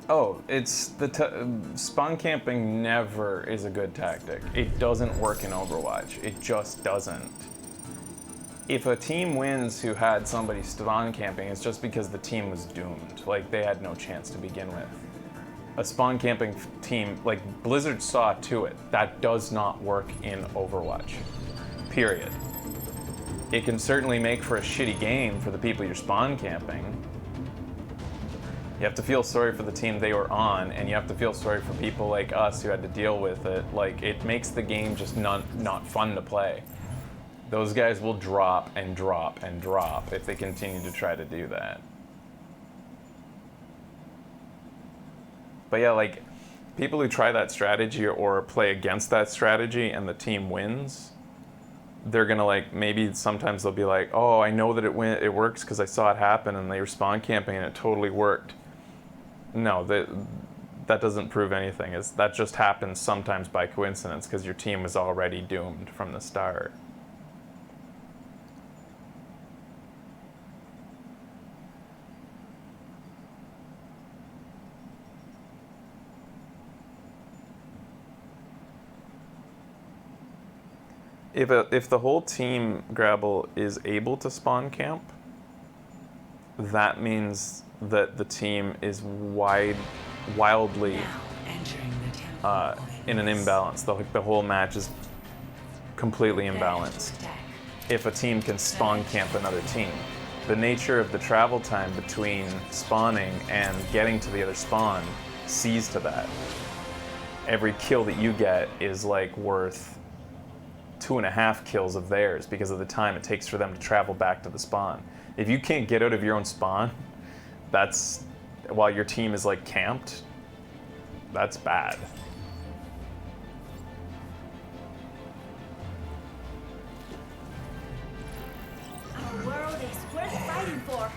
Oh, it's spawn camping never is a good tactic. It doesn't work in Overwatch. It just doesn't. If a team wins who had somebody spawn camping, it's just because the team was doomed. Like, they had no chance to begin with. A spawn camping team, like Blizzard saw to it, that does not work in Overwatch. Period. It can certainly make for a shitty game for the people you're spawn camping. You have to feel sorry for the team they were on, and you have to feel sorry for people like us who had to deal with it. Like, it makes the game just not fun to play. Those guys will drop and drop and drop if they continue to try to do that. But yeah, like, people who try that strategy or play against that strategy and the team wins, they're gonna, like, maybe sometimes they'll be like, oh, I know that it works because I saw it happen and they were spawn camping and it totally worked. No, that doesn't prove anything. That just happens sometimes by coincidence because your team was already doomed from the start. If the whole team, Grabble, is able to spawn camp, that means that the team is wildly in an imbalance. The whole match is completely imbalanced. If a team can spawn camp another team. The nature of the travel time between spawning and getting to the other spawn sees to that. Every kill that you get is like worth 2.5 kills of theirs because of the time it takes for them to travel back to the spawn. If you can't get out of your own spawn, that's, while your team is like camped, that's bad. Our world is worth fighting for.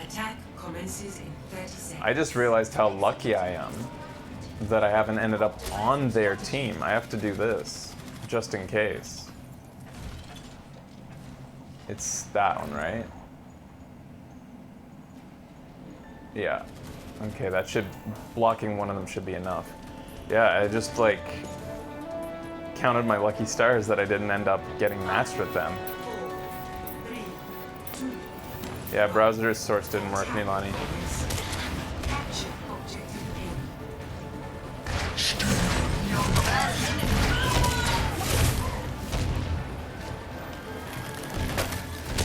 Attack commences in 30 seconds. I just realized how lucky I am that I haven't ended up on their team. I have to do this, just in case. It's that one, right? Yeah. Okay, that should, blocking one of them should be enough. Yeah, I just, like, counted my lucky stars that I didn't end up getting matched with them. 4, 3, 2, Yeah, browser source didn't work, Milani. capture objective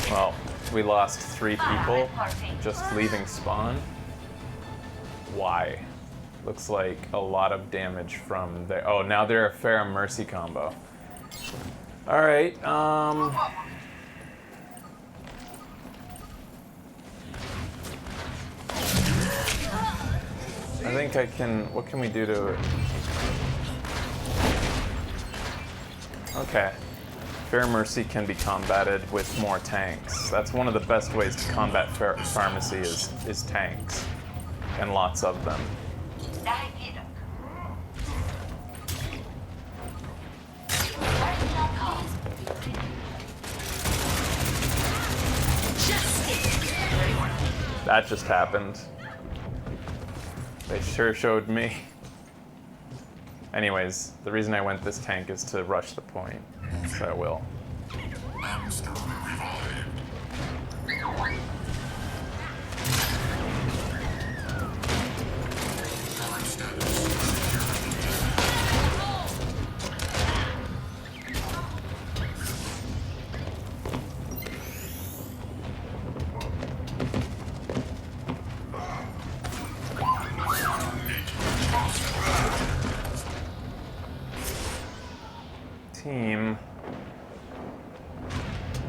A. Well, we lost 3 people just leaving spawn. Why? Looks like a lot of damage from there. Oh, now they're a Pharah Mercy combo. Alright, I think I can, what can we do to... Okay. Fair Mercy can be combated with more tanks. That's one of the best ways to combat pharmacy is tanks. And lots of them. That just happened. They sure showed me. Anyways, the reason I went this tank is to rush the point. So I will.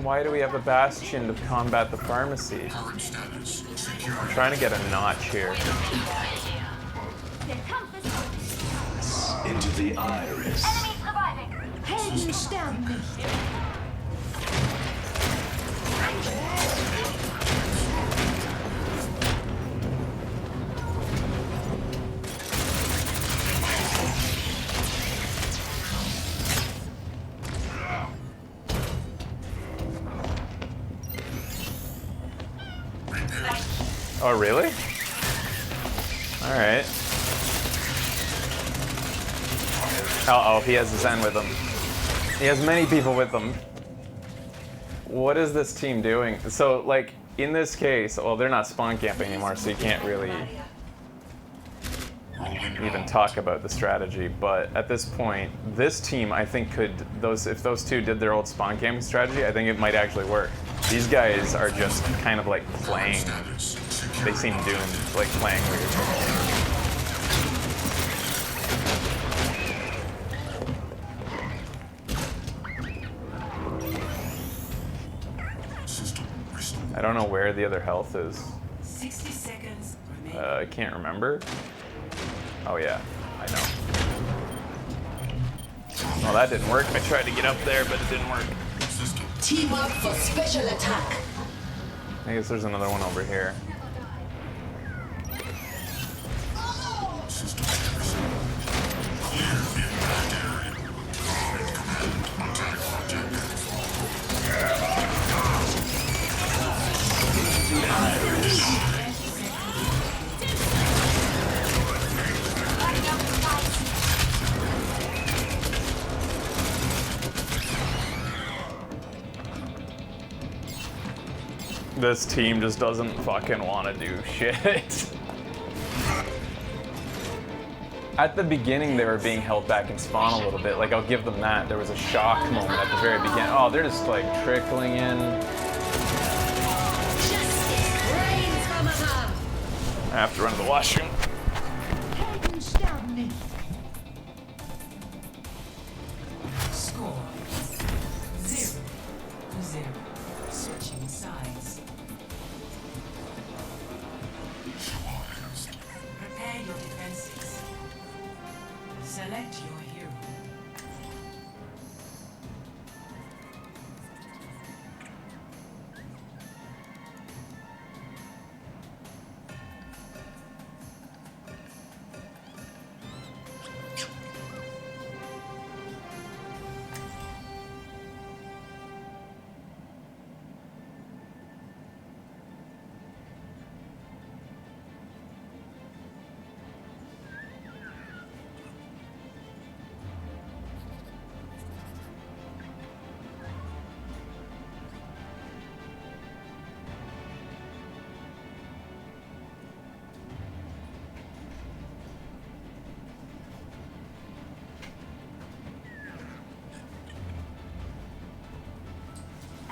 Why do we have a bastion to combat the pharmacy? Current status secure. I'm trying to get a notch here. There comes this Into the iris. Enemy surviving. Helden sterben nicht. Oh, really? Alright. Uh-oh, he has his end with him. He has many people with him. What is this team doing? So, like, in this case, well, they're not spawn camping anymore, so you can't really even talk about the strategy. But at this point, this team, I think, could, if those two did their old spawn camping strategy, I think it might actually work. These guys are just kind of like playing. Status secure. They seem doomed, like playing weird. System restored. I don't know where the other health is. 60 seconds remaining. I can't remember. Oh yeah, I know. Well, that didn't work. I tried to get up there, but it didn't work. System Team up for special attack. I guess there's another one over here. system restored. Clear the impact area. Command attack objective. This team just doesn't fucking want to do shit. At the beginning, they were being held back in spawn a little bit. Like, I'll give them that. There was a shock moment at the very beginning. Oh, they're just like trickling in. rains from above. I have to run to the washroom. Helden sterben nicht. Score 0-0. Switching sides. Prepare your defenses. Select your hero.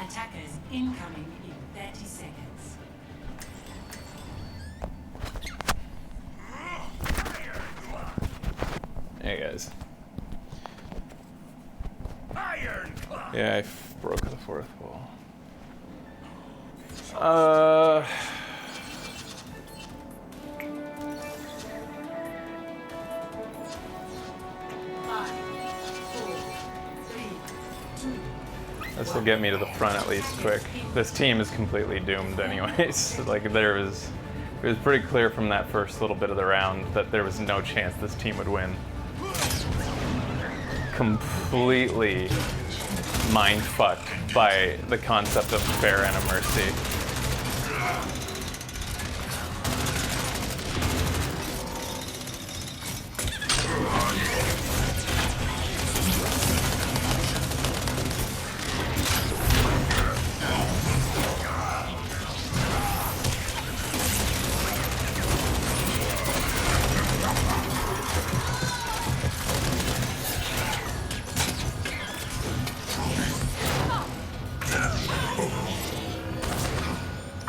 Attackers incoming in 30 seconds. Hey guys. Yeah, I broke the fourth wall. This will get me to the front at least quick. This team is completely doomed anyways. Like it was pretty clear from that first little bit of the round that there was no chance this team would win. Completely mind-fucked by the concept of fair and a mercy.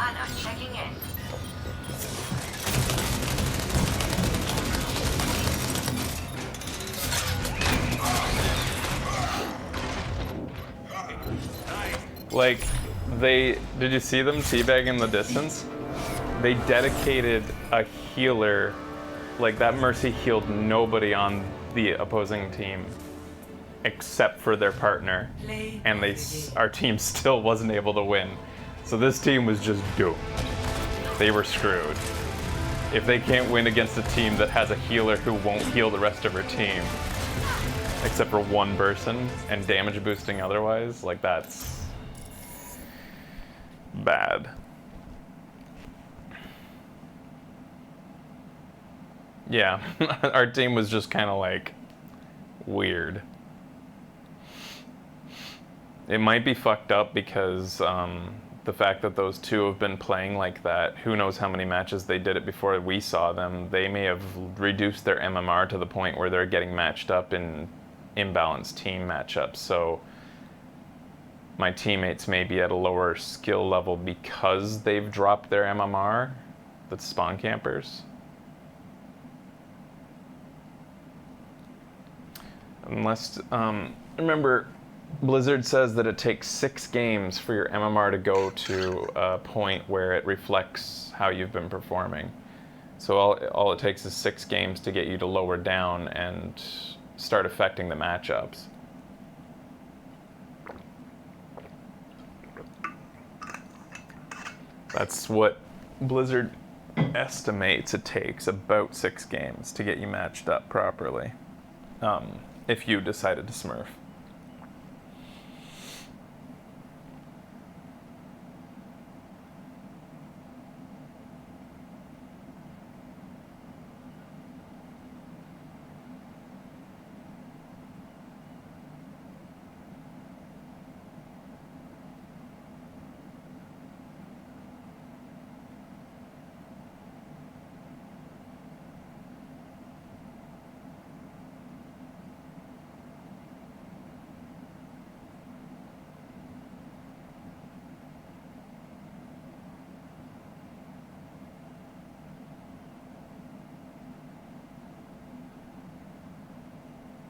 Anna checking Like, did you see them teabag in the distance? They dedicated a healer, like that Mercy healed nobody on the opposing team except for their partner, and our team still wasn't able to win. So this team was just doomed. They were screwed. If they can't win against a team that has a healer who won't heal the rest of her team, except for one person, and damage boosting otherwise, like that's bad. Yeah, our team was just kind of like weird. It might be fucked up because the fact that those two have been playing like that, who knows how many matches they did it before we saw them, they may have reduced their MMR to the point where they're getting matched up in imbalanced team matchups. So my teammates may be at a lower skill level because they've dropped their MMR, that's spawn campers. Unless, remember, Blizzard says that it takes 6 games for your MMR to go to a point where it reflects how you've been performing. So all it takes is 6 games to get you to lower down and start affecting the matchups. That's what Blizzard estimates it takes, about 6 games to get you matched up properly. If you decided to smurf.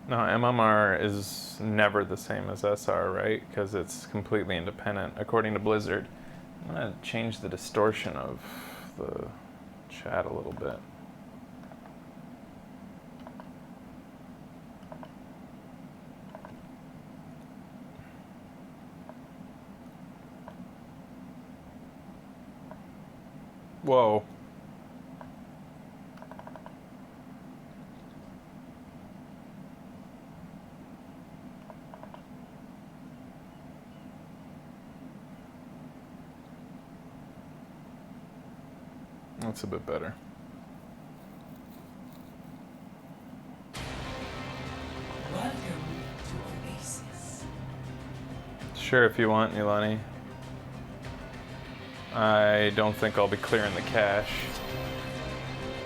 No, MMR is never the same as SR, right? Because it's completely independent, according to Blizzard. I'm gonna change the distortion of the chat a little bit. Whoa. That's a bit better. Welcome to Oasis. Sure, if you want, Nilani. I don't think I'll be clearing the cache.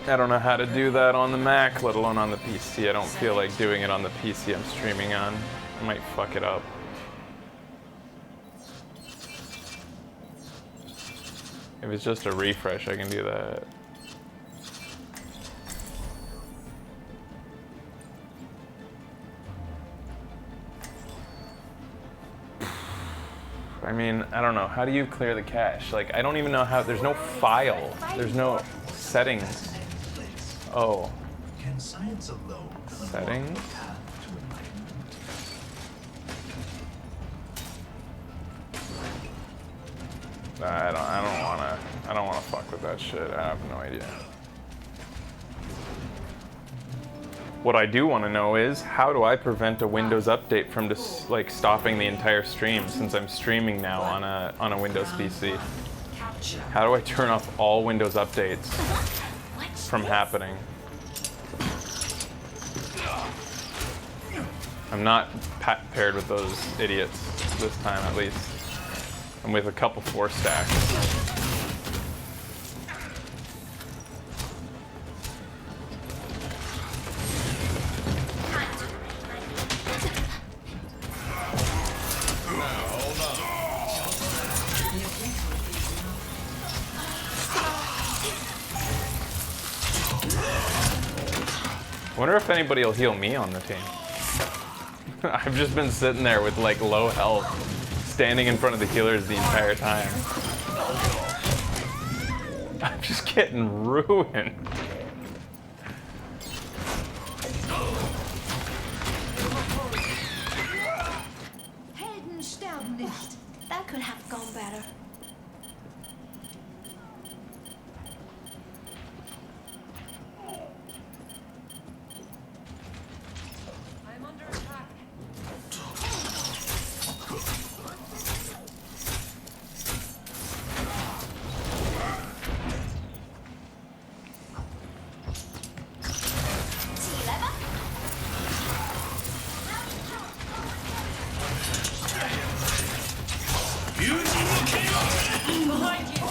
I don't know how to do that on the Mac, let alone on the PC. I don't feel like doing it on the PC I'm streaming on. I might fuck it up. If it's just a refresh, I can do that. I mean, I don't know. How do you clear the cache? Like, I don't even know how. There's no file. There's no settings. Oh. Can science alone Settings? I don't wanna fuck with that shit. I have no idea. What I do want to know is, how do I prevent a Windows update from just like stopping the entire stream, since I'm streaming now on a Windows PC? How do I turn off all Windows updates from happening? I'm not paired with those idiots this time, at least. I'm with a couple 4 stacks. I wonder if anybody will heal me on the team. I've just been sitting there with like low health standing in front of the healers the entire time. I'm just getting ruined. Helden sterben nicht. That could have gone better. I'm under attack. Behind you.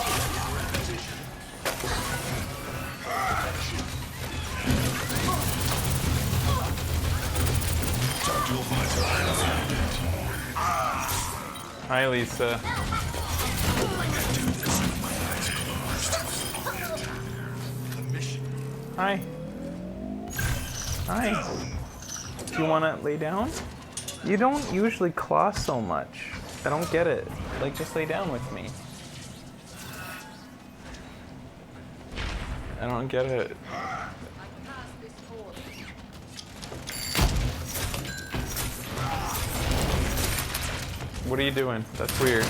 Hi, Lisa. Hi. Hi. Do you want to lay down? You don't usually claw so much. I don't get it. Like, just lay down with me. I don't get it. What are you doing? That's weird.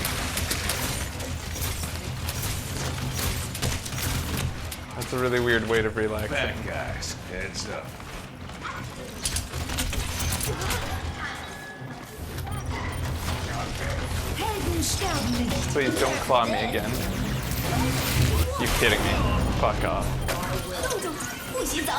That's a really weird way of relaxing. Bad guys, heads up. Helden sterben nicht. Please don't claw me again. You kidding me? Fuck off. 不许走！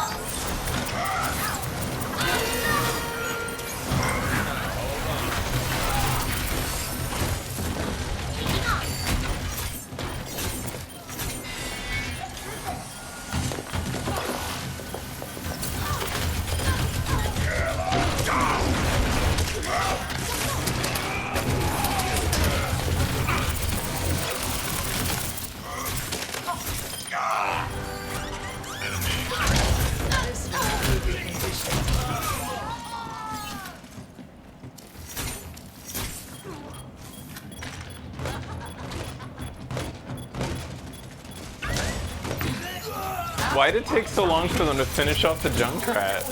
Why did it take so long for them to finish off the Junkrat?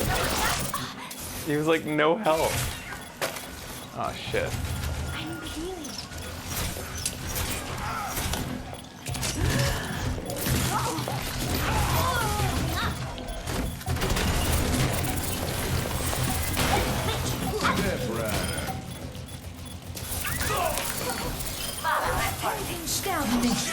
He was like no health. Oh shit. I'm healing. Helden sterben nicht.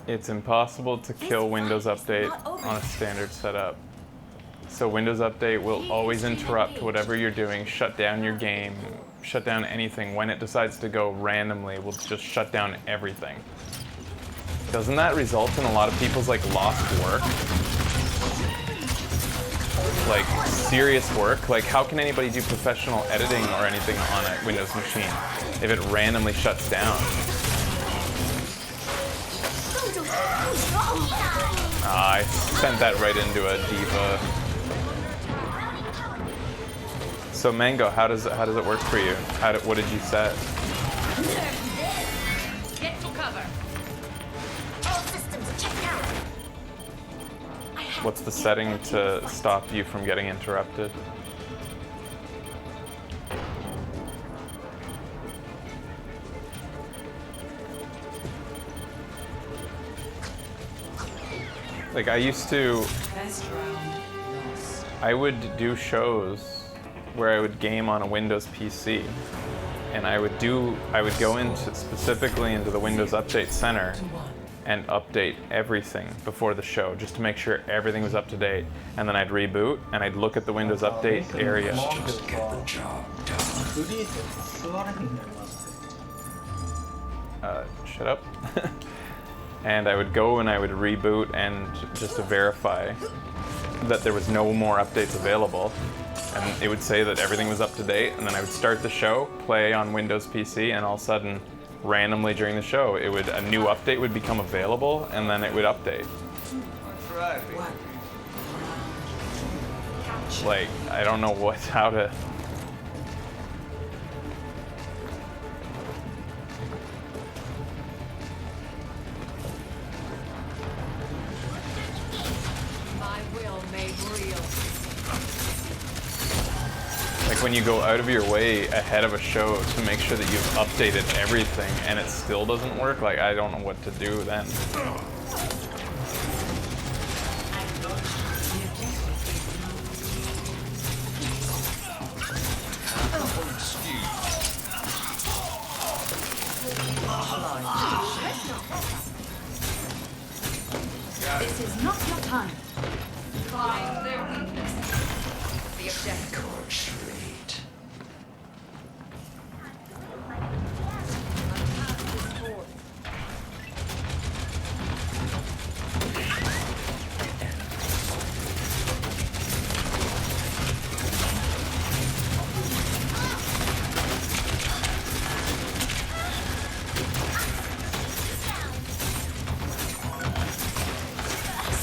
It's impossible to kill Windows Update on a standard setup. So Windows Update will always interrupt whatever you're doing, shut down your game, shut down anything. When it decides to go randomly, it will just shut down everything. Doesn't that result in a lot of people's like lost work? Like serious work? Like how can anybody do professional editing or anything on a Windows machine if it randomly shuts down? I sent that right into a diva. So Mango, how does it work for you? What did you set? Get to cover. All systems checked out. What's the setting to stop you from getting interrupted? Like I used to, Best round lost. I would do shows where I would game on a Windows PC, and I would go into specifically into the Windows Update Center and update everything before the show just to make sure everything was up to date. And then I'd reboot and I'd look at the Windows Update area. Just get the job done. 둘이 수월하게 된 것 같아. Shut up. and I would go and I would reboot and just to verify that there was no more updates available, and it would say that everything was up to date, and then I would start the show, play on Windows PC, and all of a sudden, randomly during the show, a new update would become available, and then it would update. Like, I don't know how to... My will made real. Like when you go out of your way ahead of a show to make sure that you've updated everything and it still doesn't work, like I don't know what to do then. This is not your time. Find their weakness. The objective. Good treat.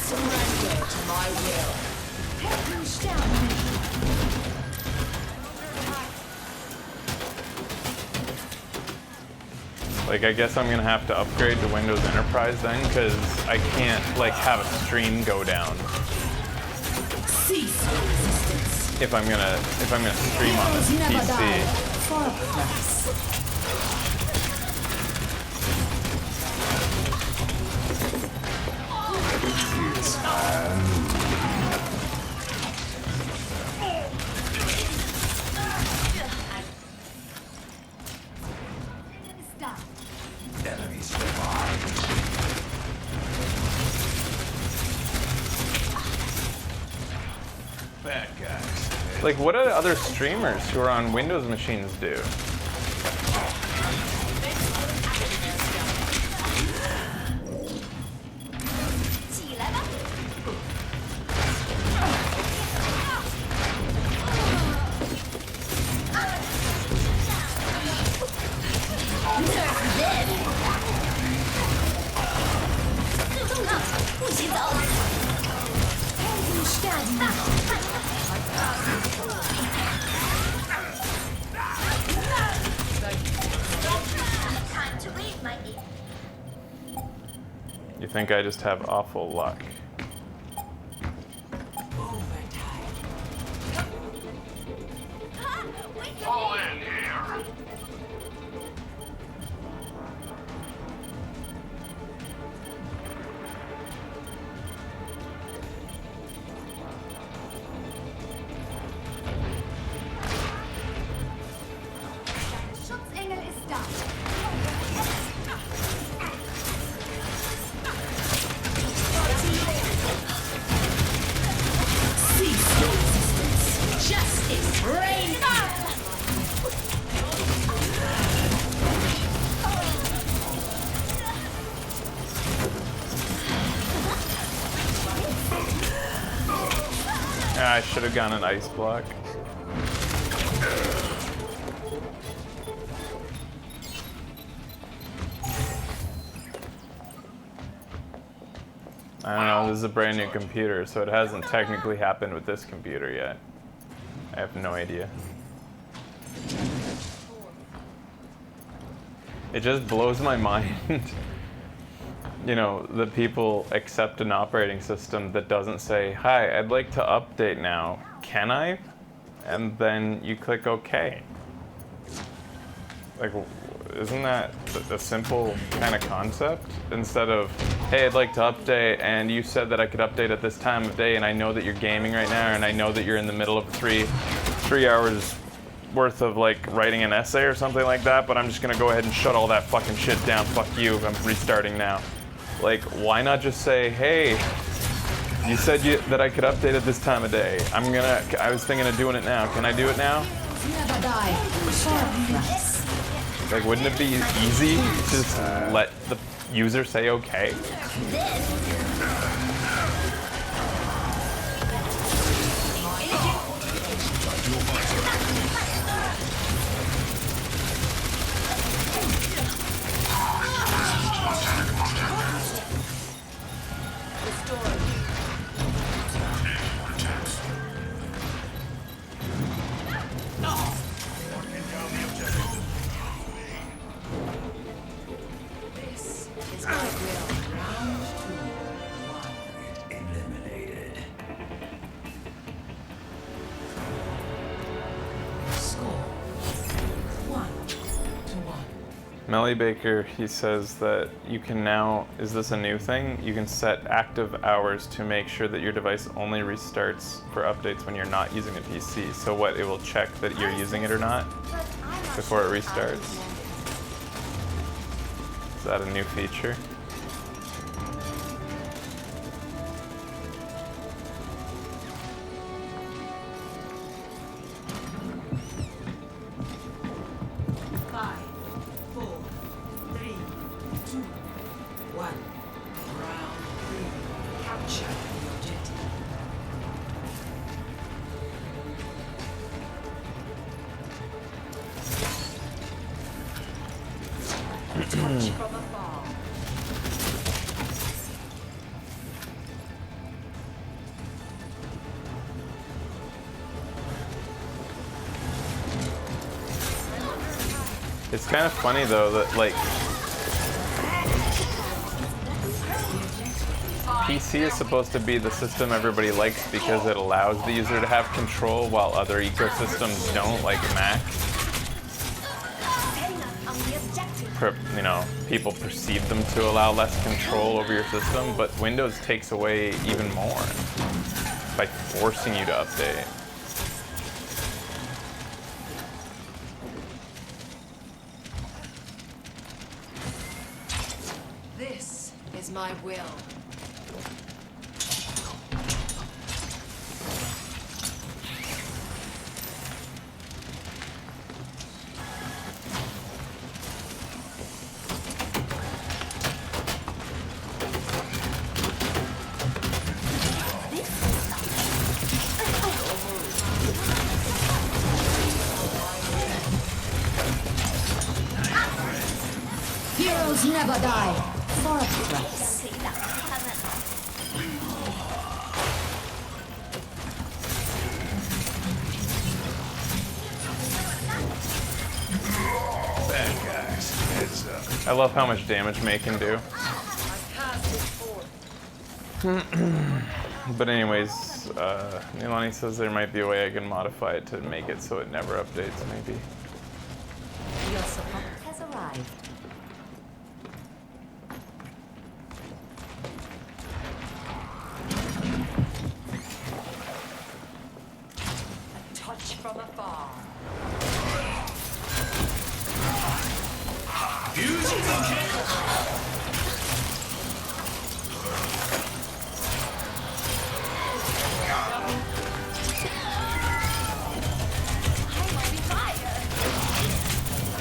Surrender to my will. Like I guess I'm gonna have to upgrade to Windows Enterprise then, because I can't like have a stream go down Cease your resistance. if I'm gonna stream on this Never die PC. for a price. Enemies survive. Bad guys. Like what do other streamers who are on Windows machines do? Time to read, my dear. You think I just have awful luck? Fall in here. Schutzengel ist da. Cease your resistance. Justice reigns. Ah, I should have gone an ice block. I don't know, this is a brand new computer, so it hasn't technically happened with this computer yet. I have no idea. It just blows my mind, you know, that people accept an operating system that doesn't say, "Hi, I'd like to update now. Can I?" And then you click OK. Like, isn't that a simple kind of concept? Instead of, hey, I'd like to update, and you said that I could update at this time of day, and I know that you're gaming right now, and I know that you're in the middle of three hours worth of like writing an essay or something like that, but I'm just gonna go ahead and shut all that fucking shit down. Fuck you, I'm restarting now. Like, why not just say, hey, you said that I could update at this time of day. I was thinking of doing it now. Can I do it now? Never die for a price. Like, wouldn't it be easy to just let the user say okay? This is my will. Round 2. Eliminated. Score 1-1. Melly Baker, he says that you can now, is this a new thing? You can set active hours to make sure that your device only restarts for updates when you're not using a PC. So what, it will check that you're using it or not But I'm not before sure it how to restarts? manage it. Is that a new feature? Five, 4, 3, 2, 1. Round 3. Capture the objective. Touch from afar. It's kind of funny though that like PC is supposed to be the system everybody likes because it allows the user to have control while other ecosystems don't, like Mac. Setting up on the objective. You know, people perceive them to allow less control over your system, but Windows takes away even more by forcing you to update. This is my will. Heroes never die. For a price. 可以打击他们。 Bad guys. Heads up. I love how much damage May can do. But anyways, Nilani says there might be a way I can modify it to make it so it never updates, maybe. Your support has arrived. Touch from afar.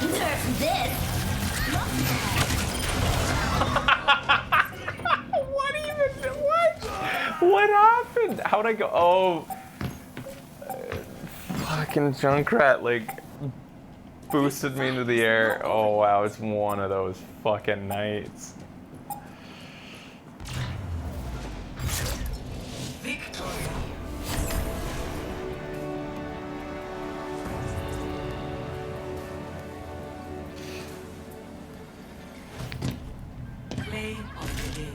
Nerf this. What even? What? What happened? How'd I go? Oh, fucking Junkrat like boosted me into the air. Oh wow, it's one of those fucking nights. Victory. Play of the game.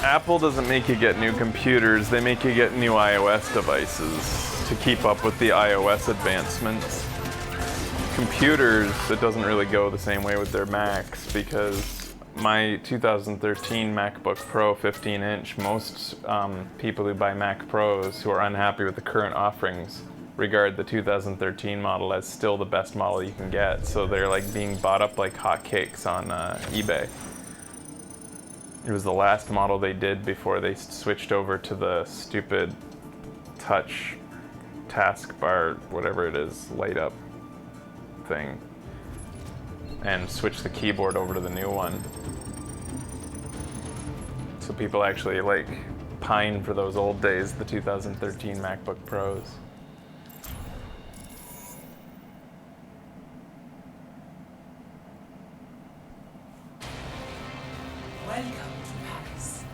Apple doesn't make you get new computers, they make you get new iOS devices to keep up with the iOS advancements. Computers, it doesn't really go the same way with their Macs because my 2013 MacBook Pro 15-inch, most people who buy Mac Pros who are unhappy with the current offerings regard the 2013 model as still the best model you can get. So they're like being bought up like hotcakes on eBay. It was the last model they did before they switched over to the stupid touch taskbar, whatever it is, light up thing and switch the keyboard over to the new one. So people actually like pine for those old days, the 2013 MacBook Pros. Welcome to Paris.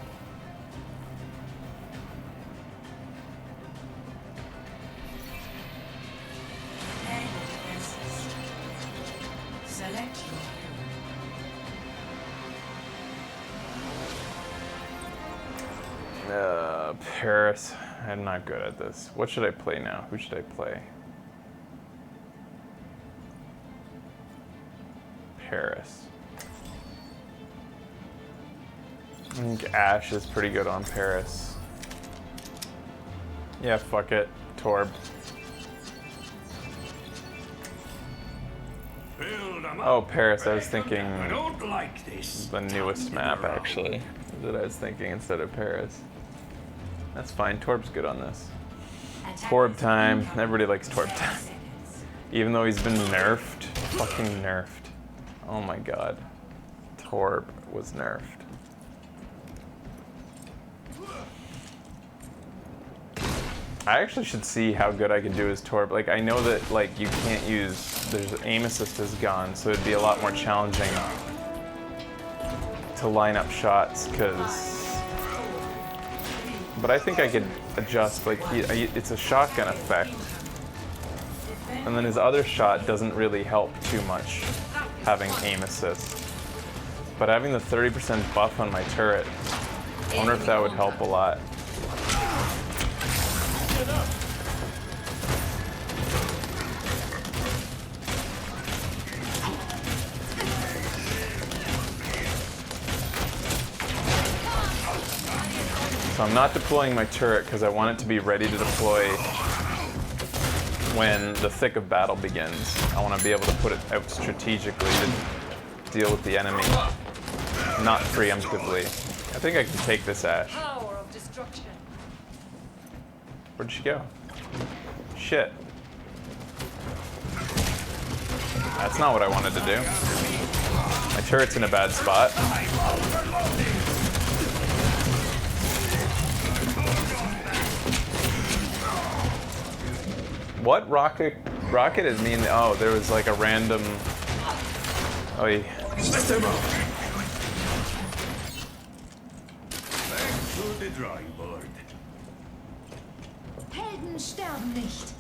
Prepare your defenses. Select your hero. Paris. I'm not good at this. What should I play now? Who should I play? Paris. I think Ash is pretty good on Paris. Yeah, fuck it. Torb. Build 'em Oh, up. Paris. I was thinking I don't like this. the newest map, actually. That I was thinking instead of Paris. That's fine. Torb's good on this. Torb time. Everybody likes Torb time. Even though he's been nerfed. Fucking nerfed. Oh my god. Torb was nerfed. I actually should see how good I can do as Torb. Like, I know that, like, you can't use... There's aim assist is gone, so it'd be a lot more challenging to line up shots, because... But I think I could adjust, like, it's a shotgun effect. And then his other shot doesn't really help too much, having aim assist. But having the 30% buff on my turret, I wonder if that would help a lot. So I'm not deploying my turret because I want it to be ready to deploy when the thick of battle begins. I want to be able to put it out strategically to deal with the enemy, not preemptively. I think I can take this Ash. Power of destruction. Where'd she go? Shit. That's not what I wanted to do. My turret's in a bad spot. What rocket is mean? Oh, there was like a random. Oh, yeah. Let them out. Back to the drawing board. Helden sterben nicht.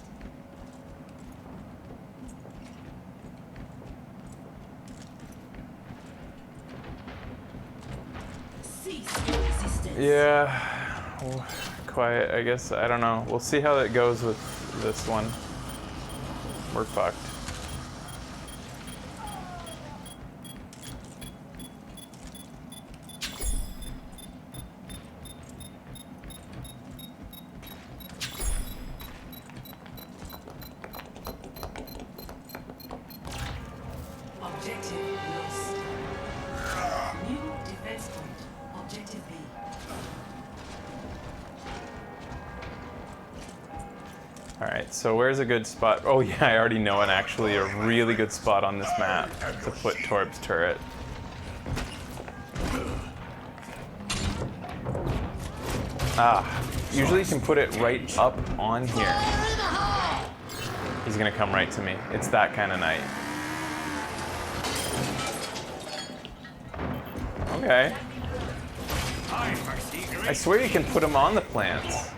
Cease your resistance. Yeah, well, quiet. I guess I don't know. We'll see how it goes with this one. We're fucked. Objective lost. New defense point. Objective B. Alright, so where's a good spot? Oh yeah, I already know an actually a really good spot on this map to put Torb's turret. Usually you can put it right up on here. He's gonna come right to me. It's that kind of night. Okay. I swear you can put him on the plants.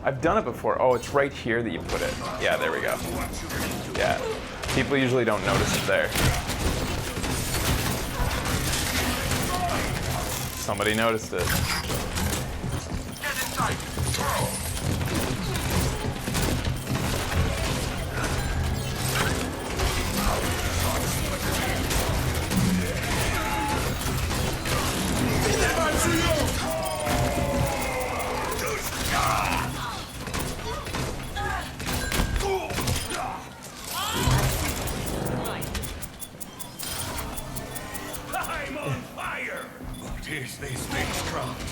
I've done it before. Oh, it's right here that you put it. Yeah, there we go. Yeah. People usually don't notice it there. Somebody noticed it. Get inside. I'm on fire. What is this spacecraft?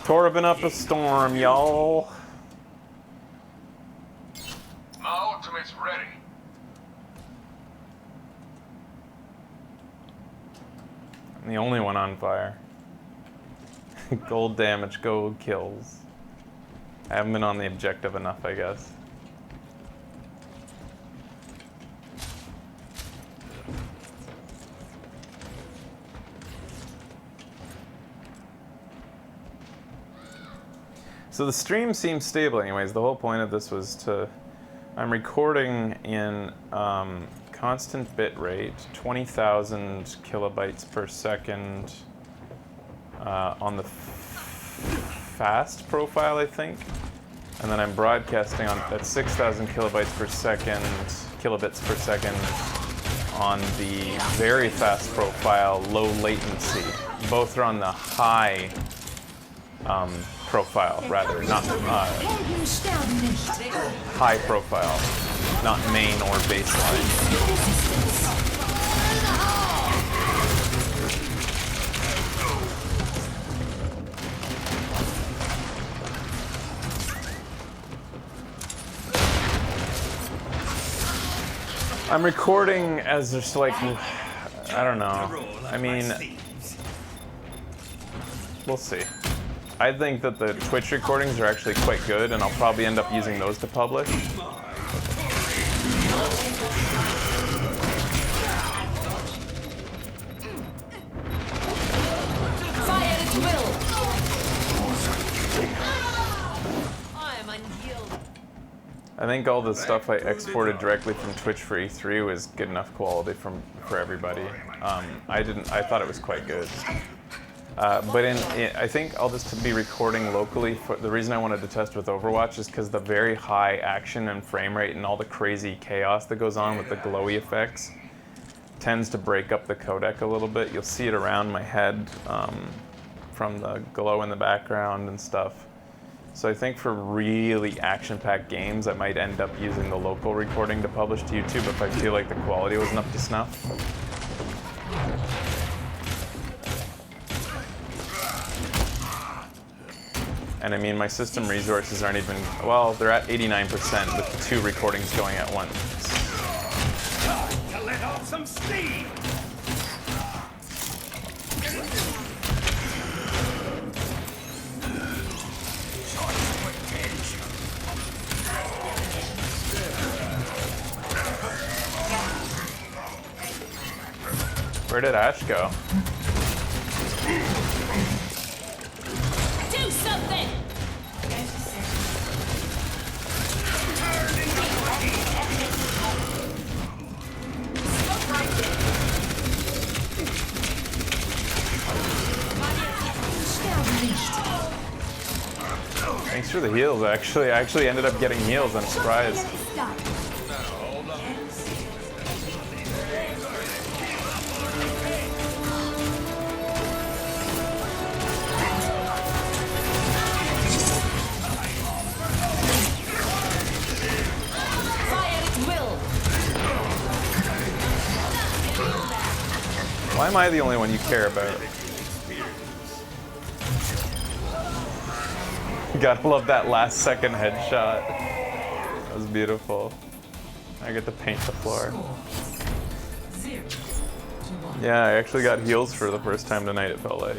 Tore been up a storm, y'all. My ultimate's ready. I'm the only one on fire. Gold damage, gold kills. I haven't been on the objective enough, I guess. So the stream seems stable anyways. The whole point of this was to... I'm recording in constant bit rate, 20,000 kilobytes per second on the fast profile, I think. And then I'm broadcasting on at 6,000 kilobits per second on the very fast profile, low latency. Both are on the high profile, rather, not high profile, not main or baseline. I'm recording as just like, I don't know. I mean, we'll see. I think that the Twitch recordings are actually quite good, and I'll probably end up using those to publish. Fire at will. I am unyielding. I think all the stuff I exported directly from Twitch for E3 was good enough quality for everybody. I thought it was quite good. But I think I'll just be recording locally. The reason I wanted to test with Overwatch is because the very high action and frame rate and all the crazy chaos that goes on with the glowy effects tends to break up the codec a little bit. You'll see it around my head from the glow in the background and stuff. So I think for really action-packed games, I might end up using the local recording to publish to YouTube if I feel like the quality wasn't up to snuff. And I mean, my system resources aren't even, well, they're at 89% with the 2 recordings going at once. To let off some steam. Where did Ash go? Do something! Thanks for the heals, actually. I actually ended up getting heals, I'm surprised. Why am I the only one you care about? Gotta love that last second headshot. That was beautiful. I get to paint the floor. Yeah, I actually got heals for the first time tonight, it felt like.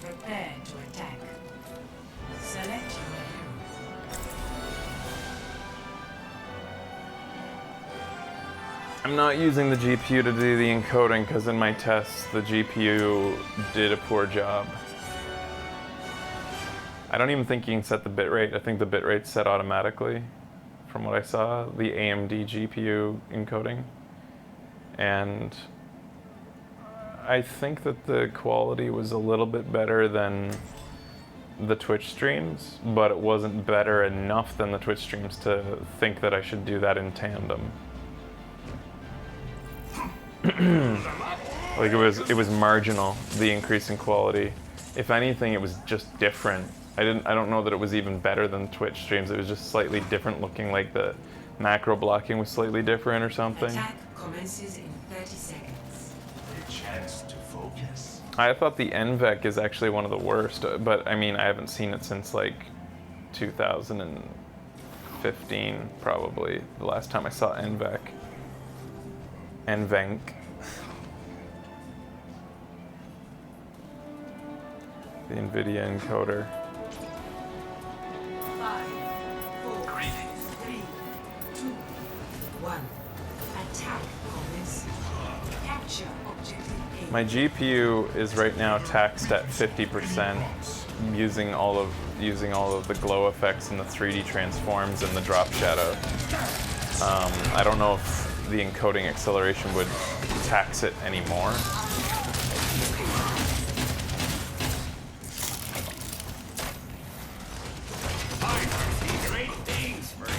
Prepare to attack. Select your hero. I'm not using the GPU to do the encoding because in my tests, the GPU did a poor job. I don't even think you can set the bitrate. I think the bitrate's set automatically from what I saw, the AMD GPU encoding. And I think that the quality was a little bit better than the Twitch streams, but it wasn't better enough than the Twitch streams to think that I should do that in tandem. Like it was marginal, the increase in quality. If anything, it was just different. I don't know that it was even better than Twitch streams. It was just slightly different looking, like the macro blocking was slightly different or something. Attack commences in 30 seconds. A chance to focus. I thought the NVEC is actually one of the worst, but I mean, I haven't seen it since like 2015, probably. The last time I saw NVEC. NVENC. The NVIDIA encoder. 5, 4, 3, 2, 1. Attack commence. Capture objective A. My GPU is right now taxed at 50%, using all of the glow effects and the 3D transforms and the drop shadow. I don't know if the encoding acceleration would tax it anymore. I see great things for you.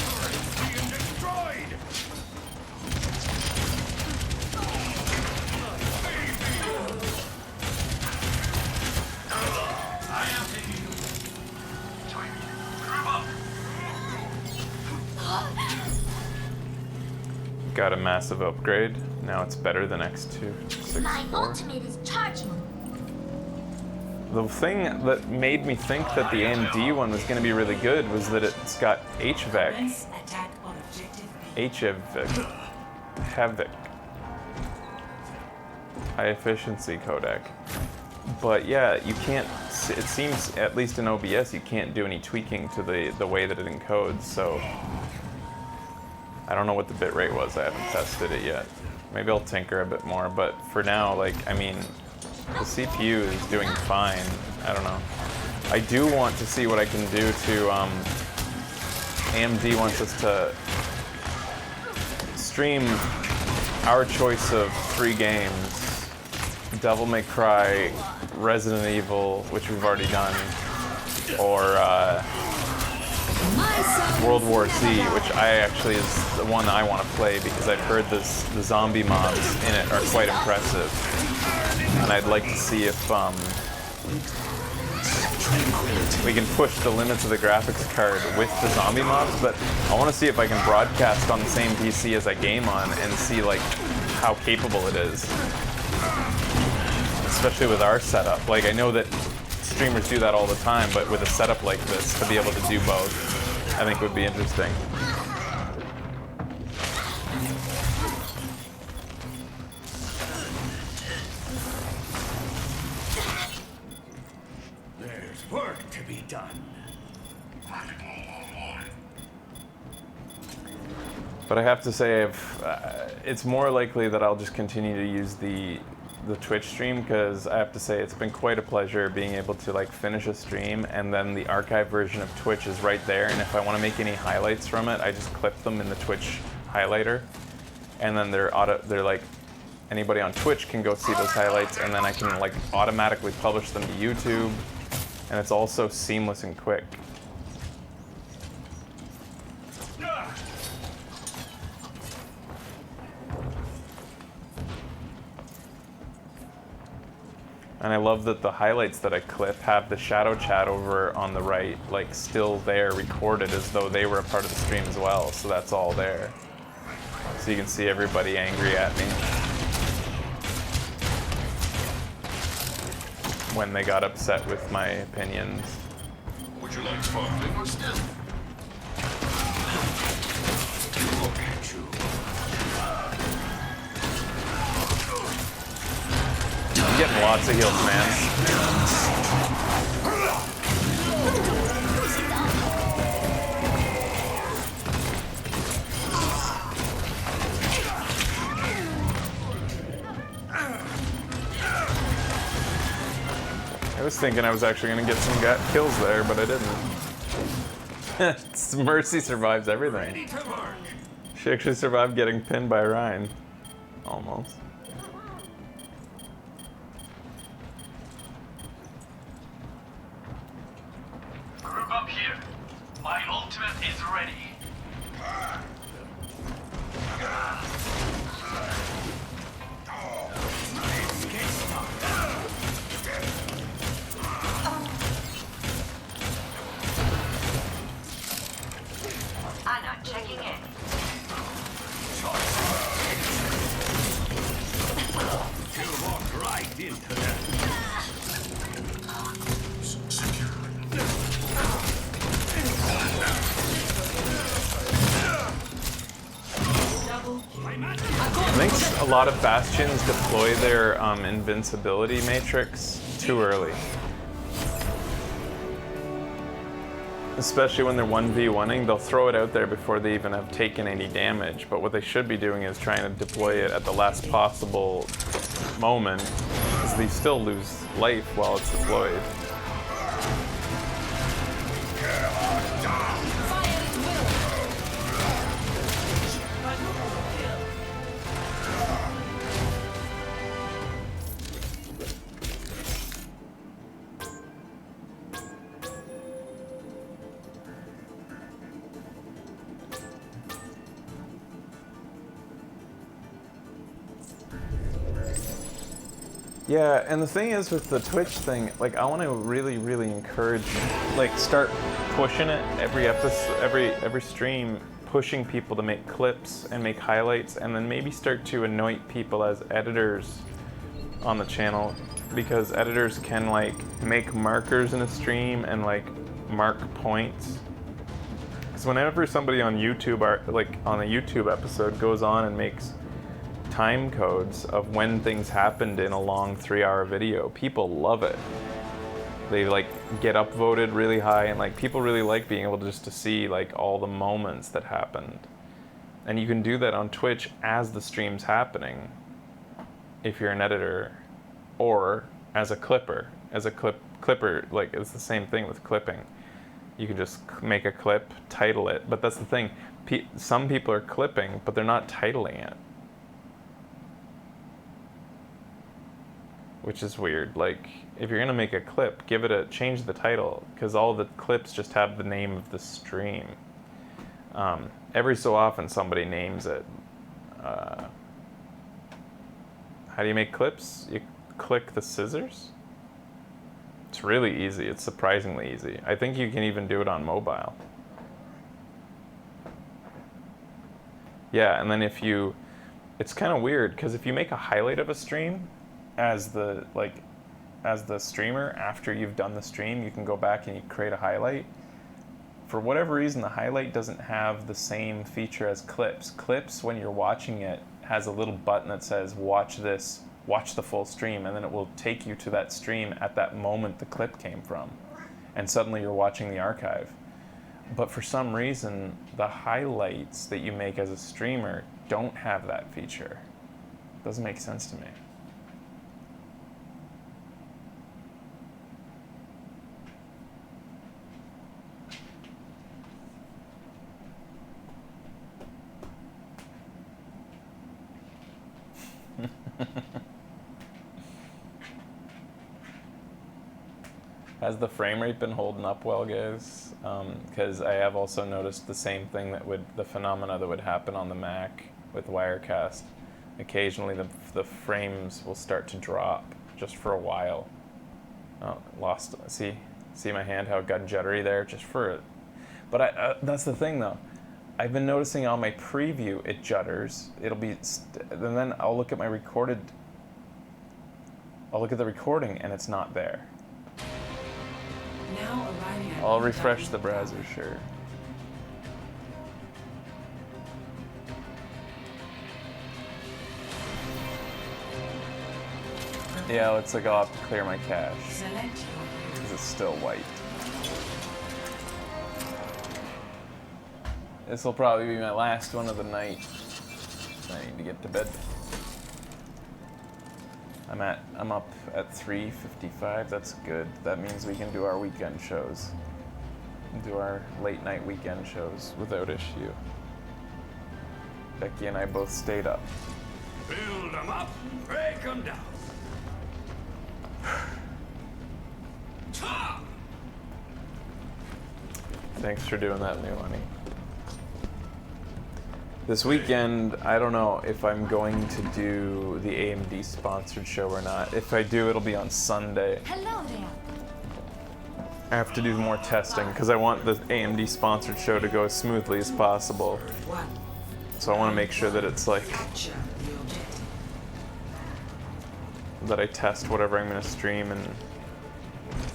Turret's being destroyed. I am taking you. Got a massive upgrade. Now it's better than X264. My ultimate is charging. The thing that made me think that the AMD one was going to be really good was that it's got HVAC. Commence attack on objective B. HVAC. Havoc. High efficiency codec. But yeah, you can't, it seems, at least in OBS, you can't do any tweaking to the way that it encodes, so I don't know what the bitrate was. I haven't tested it yet. Maybe I'll tinker a bit more, but for now, like, I mean, the CPU is doing fine. I don't know. I do want to see what I can do to, AMD wants us to stream our choice of 3 games. Devil May Cry, Resident Evil, which we've already done, or World War Z, which I actually is the one I want to play because I've heard the zombie mobs in it are quite impressive, and I'd like to see if we can push the limits of the graphics card with the zombie mobs. But I want to see if I can broadcast on the same PC as I game on and see like how capable it is, especially with our setup. Like, I know that streamers do that all the time, but with a setup like this, to be able to do both, I think would be interesting. There's work to be done. But I have to say, it's more likely that I'll just continue to use the Twitch stream, because I have to say it's been quite a pleasure being able to like finish a stream and then the archive version of Twitch is right there, and if I want to make any highlights from it, I just clip them in the Twitch highlighter, and then they're like, anybody on Twitch can go see those highlights, and then I can like automatically publish them to YouTube, and it's also seamless and quick. And I love that the highlights that I clip have the shadow chat over on the right, like still there, recorded as though they were a part of the stream as well. So that's all there. So you can see everybody angry at me when they got upset with my opinions. Would you like sparkling or still? Look at you. I'm getting lots of heals, man. I was thinking I was actually going to get some kills there, but I didn't. Mercy survives everything. Ready to work. She actually survived getting pinned by Ryan. Almost. Group up here. My ultimate is ready. I'm not checking in. I think a lot of Bastions deploy their invincibility matrix too early. Especially when they're 1v1ing, they'll throw it out there before they even have taken any damage. But what they should be doing is trying to deploy it at the last possible moment, because they still lose life while it's deployed. Yeah, and the thing is with the Twitch thing, like I want to really encourage, like start pushing it every episode, every stream, pushing people to make clips and make highlights, and then maybe start to anoint people as editors on the channel, because editors can like make markers in a stream and like mark points. Because whenever somebody on YouTube, like on a YouTube episode, goes on and makes time codes of when things happened in a long 3-hour video, people love it. They like get upvoted really high, and like people really like being able to see like all the moments that happened. And you can do that on Twitch as the stream's happening if you're an editor, or as a clipper. As a clipper, like it's the same thing with clipping. You can just make a clip, title it, but that's the thing. Some people are clipping, but they're not titling it. Which is weird. Like, if you're gonna make a clip, change the title, because all the clips just have the name of the stream. Every so often somebody names it. How do you make clips? You click the scissors? It's really easy. It's surprisingly easy. I think you can even do it on mobile. Yeah, and then it's kind of weird, because if you make a highlight of a stream, as the streamer, after you've done the stream, you can go back and you create a highlight. For whatever reason, the highlight doesn't have the same feature as clips. Clips, when you're watching it, has a little button that says, watch this, watch the full stream, and then it will take you to that stream at that moment the clip came from. And suddenly you're watching the archive. But for some reason, the highlights that you make as a streamer don't have that feature. Doesn't make sense to me. Has the frame rate been holding up well, guys? Because I have also noticed the same thing the phenomena that would happen on the Mac with Wirecast. Occasionally the frames will start to drop just for a while. Oh, lost. See my hand, how it got juddery there, just for it. But that's the thing though. I've been noticing on my preview it judders. It'll be, and then I'll look at my recorded. I'll look at the recording and it's not there. Now arriving at I'll refresh the browser, sure. Yeah, looks like I'll have to clear my cache, Select because it's still white. This will probably be my last one of the night. I need to get to bed. I'm up at 3:55. That's good. That means we can do our weekend shows. Do our late night weekend shows without issue. Becky and I both stayed up. Build them up, break them down. Thanks for doing that, new honey. This weekend, I don't know if I'm going to do the AMD sponsored show or not. If I do, it'll be on Sunday. Hello there. I have to do more testing because I want the AMD sponsored show to go as smoothly as possible. So I want to make sure that it's like that I test whatever I'm going to stream, and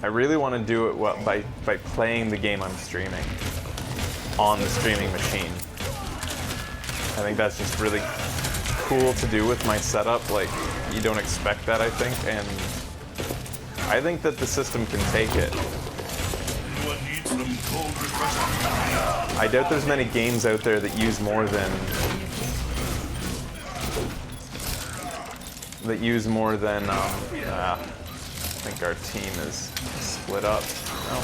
I really want to do it by playing the game I'm streaming on the streaming machine. I think that's just really cool to do with my setup. Like, you don't expect that, I think, and I think that the system can take it. I doubt there's many games out there that use more than I think our team is split up. Oh.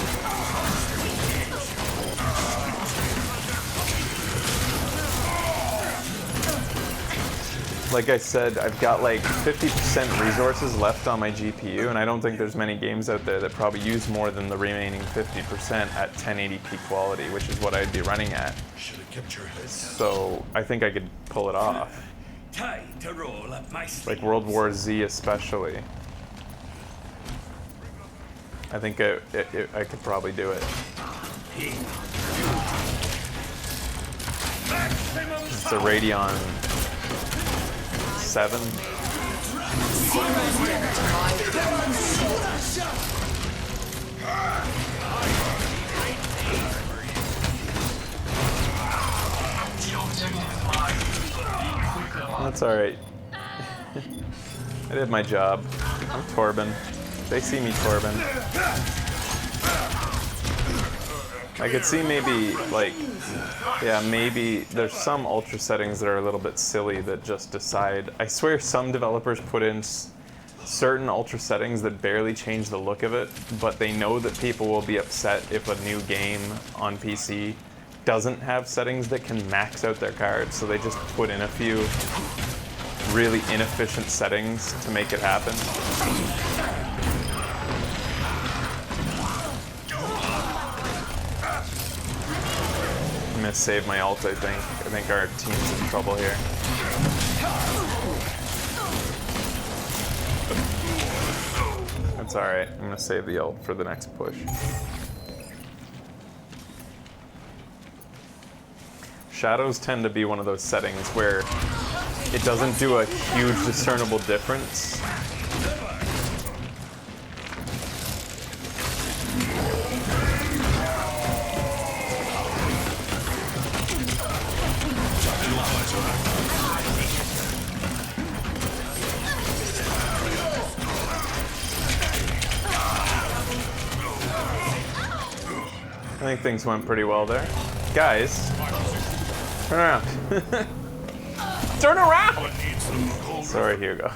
Like I said, I've got like 50% resources left on my GPU, and I don't think there's many games out there that probably use more than the remaining 50% at 1080p quality, which is what I'd be running at. Should have kept your head down. So I think I could pull it off. Time to roll up my sleeves. Like World War Z especially. I think I could probably do it. It's a Radeon 7. That's alright. I did my job. I'm Torben. They see me Torben. I could see maybe, like, yeah, maybe there's some ultra settings that are a little bit silly that just decide. I swear some developers put in certain ultra settings that barely change the look of it, but they know that people will be upset if a new game on PC doesn't have settings that can max out their cards, so they just put in a few really inefficient settings to make it happen. I'm gonna save my ult, I think. I think our team's in trouble here. That's alright. I'm gonna save the ult for the next push. Shadows tend to be one of those settings where it doesn't do a huge discernible difference. I think things went pretty well there. Guys, turn around. Turn around! Sorry, here you go.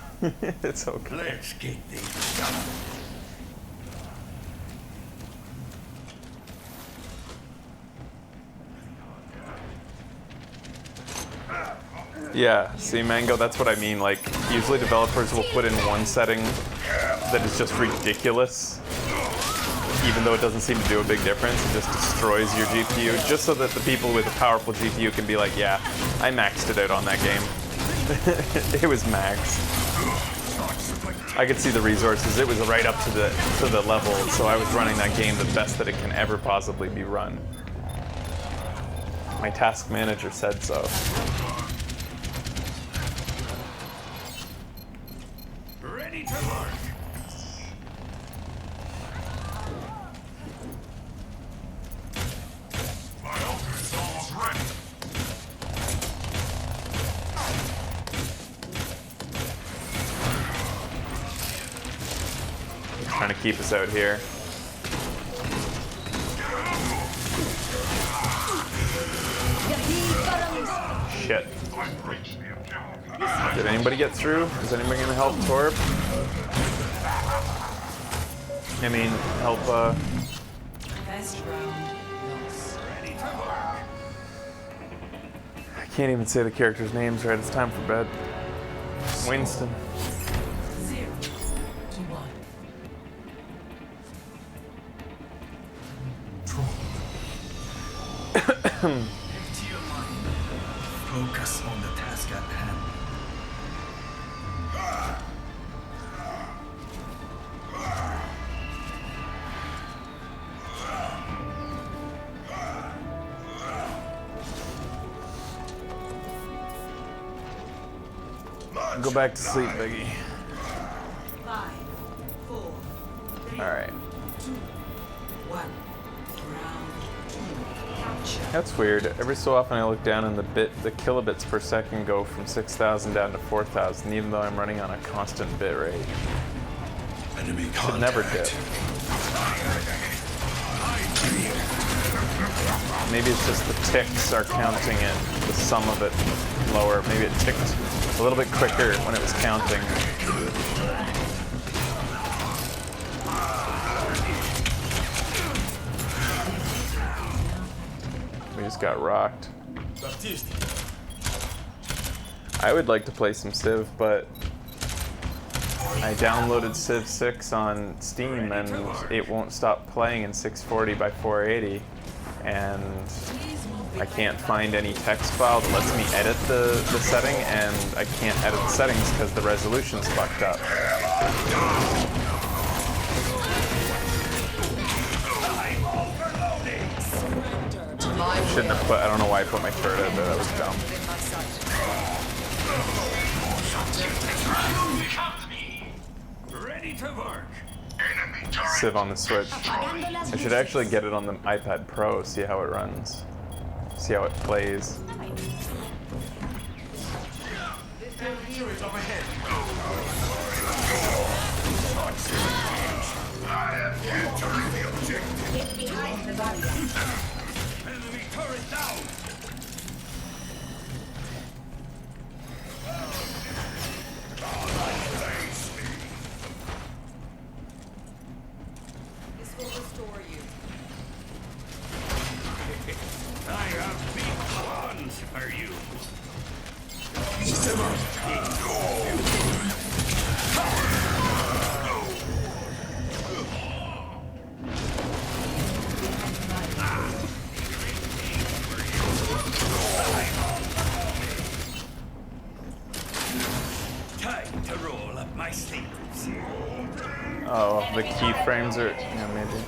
It's okay. Let's get things done. Yeah, see, Mango, that's what I mean. Like, usually developers will put in one setting that is just ridiculous, even though it doesn't seem to do a big difference. It just destroys your GPU, just so that the people with a powerful GPU can be like, yeah, I maxed it out on that game. It was maxed. I could see the resources. It was right up to the level, so I was running that game the best that it can ever possibly be run. My task manager said so. Ready to work. Trying to keep us out here. Shit. Did anybody get through? Is anybody gonna help Torb? I mean, help, Best round lost. I can't even say the characters' names right. It's time for bed. Winston. 0 to 1. Empty your mind. Focus on the task at hand. Go back to sleep, Biggie. 5, 4, 3, All right. 2, 1. Round 2. Capture. That's weird. Every so often I look down and the kilobits per second go from 6,000 down to 4,000, even though I'm running on a constant bit rate. Enemy Should never dip. Maybe it's just the ticks are counting it, the sum of it lower. Maybe it ticked a little bit quicker when it was counting. We just got rocked. I would like to play some Civ, but I downloaded Civ 6 on Steam and it won't stop playing in 640 by 480, and I can't find any text file that lets me edit the setting, and I can't edit the settings because the resolution's fucked up. Shouldn't have put, I don't know why I put my turret out there, that was dumb. Ready to work. Civ on the Switch. I should actually get it on the iPad Pro, see how it runs. See how it plays. Turret overhead. I am here to the objective. Get behind the barrier. Enemy turret down. This will restore you. I have big ones for you. Time to roll up my sleeves. Oh, the keyframes are, yeah, maybe.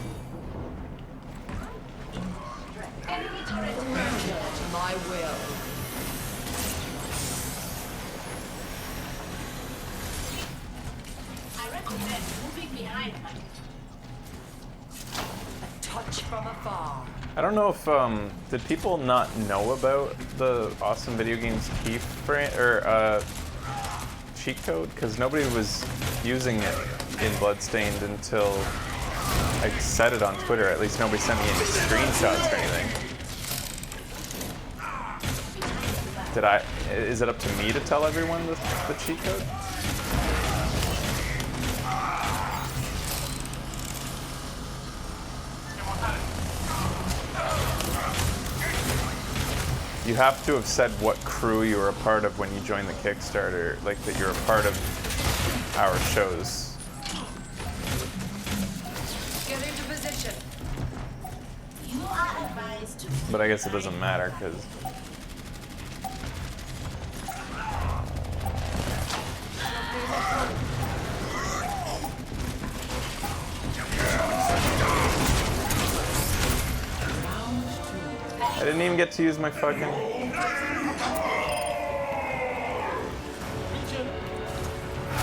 To my will. I recommend moving behind my A touch from afar. I don't know if, did people not know about the Awesome Video Games keyframe, or, cheat code? Because nobody was using it in Bloodstained until I said it on Twitter. At least nobody sent me any screenshots or anything. Is it up to me to tell everyone the cheat code? You have to have said what crew you were a part of when you joined the Kickstarter, like that you're a part of our shows. Get into position. You are advised to But I guess it doesn't matter, because... I didn't even get to use my fucking...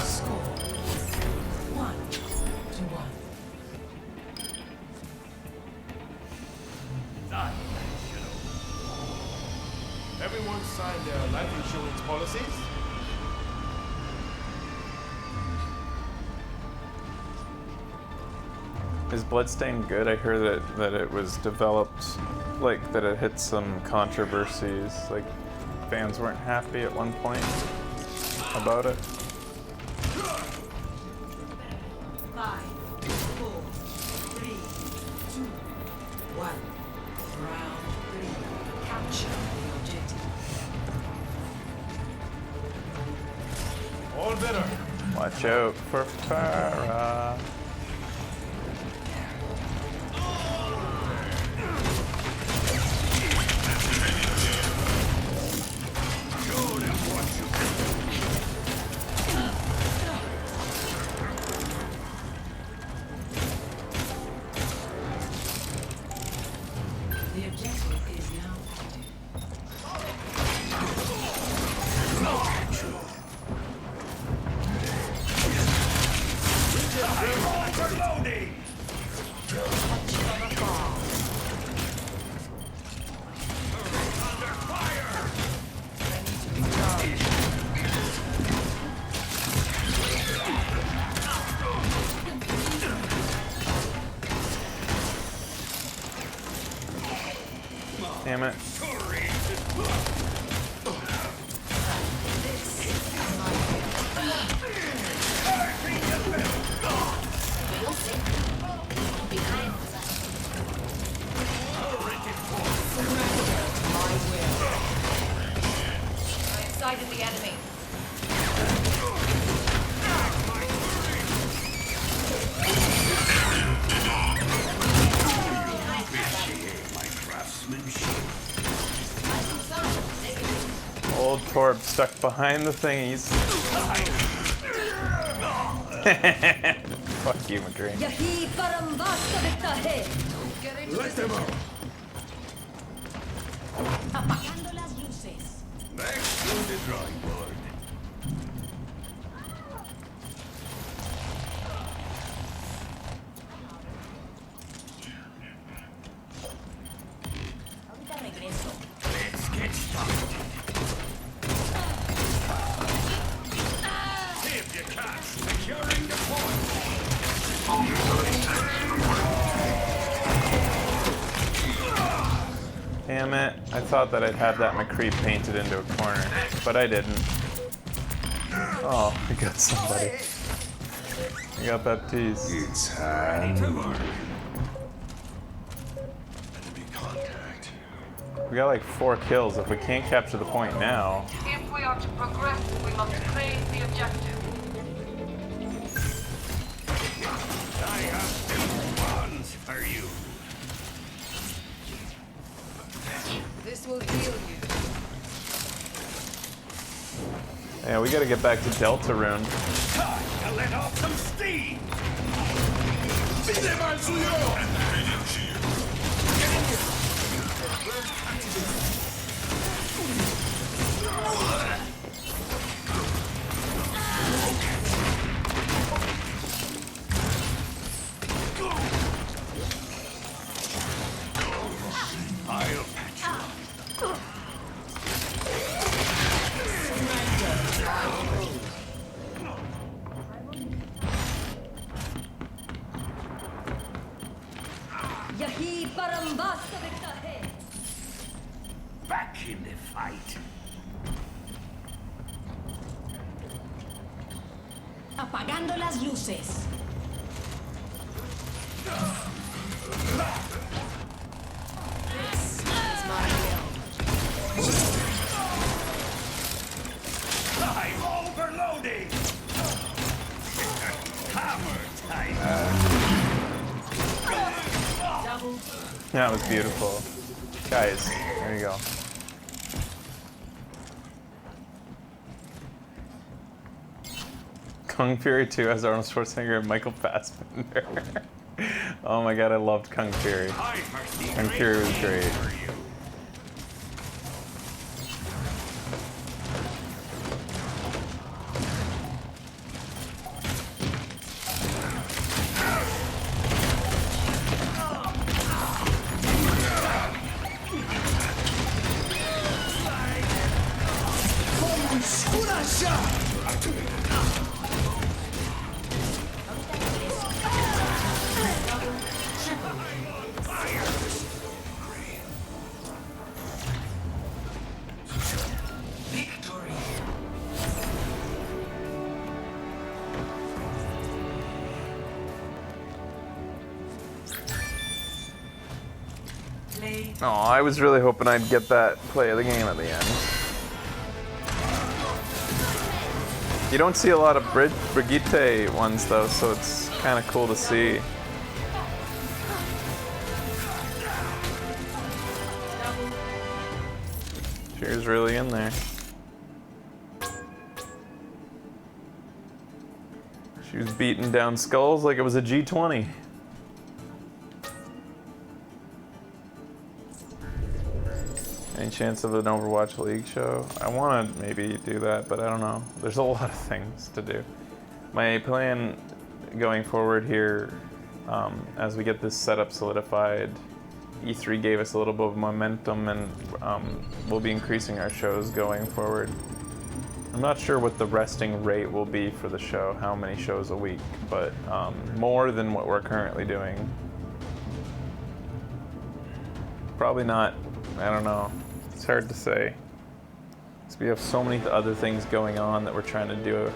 Score 1-1. Everyone signed their life insurance policies? Is Bloodstained good? I heard that it was developed, like, that it hit some controversies, like, fans weren't happy at one point about it. 5, 4, 3, 2, 1. Round 3. Capture the objective. All better. Watch out for Farah. The objective is now active. Damn it. I sighted the enemy. My craftsmanship. Old Torb stuck behind the thingies. Fuck you, McGreen. Yahi param vastavita hai. Get into Let them out. Apagando las luces. Back to the drawing board. Ahorita regreso. Let's get started. If you catch, securing the point. Damn it. I thought that I'd have that McCree painted into a corner, but I didn't. Oh, I got somebody. I got Baptiste. It's time to work. Enemy contact. We got like 4 kills. If we can't capture the point now, If we are to progress, we must claim the objective. I have 2 bonds for you. This will heal you. yeah, we gotta get back to Delta Rune. Time to let off some steam. Vive al suyo. I'll patch you up. Yahi param vastavita hai. Back in the fight. Apagando las luces. I'm overloading. Hammer time. That was beautiful. Guys, there you go. Kung Fury 2 has Arnold Schwarzenegger and Michael Fassbender. Oh my god, I loved Kung Fury. Kung Fury was great. Oh, I was really hoping I'd get that play of the game at the end. You don't see a lot of Brigitte ones though, so it's kind of cool to see. She was really in there. She was beating down skulls like it was a G20. Any chance of an Overwatch League show? I want to maybe do that, but I don't know. There's a lot of things to do. My plan going forward here, as we get this setup solidified, E3 gave us a little bit of momentum, and we'll be increasing our shows going forward. I'm not sure what the resting rate will be for the show, how many shows a week, but more than what we're currently doing. Probably not I don't know. It's hard to say. 'Cause we have so many other things going on that we're trying to do.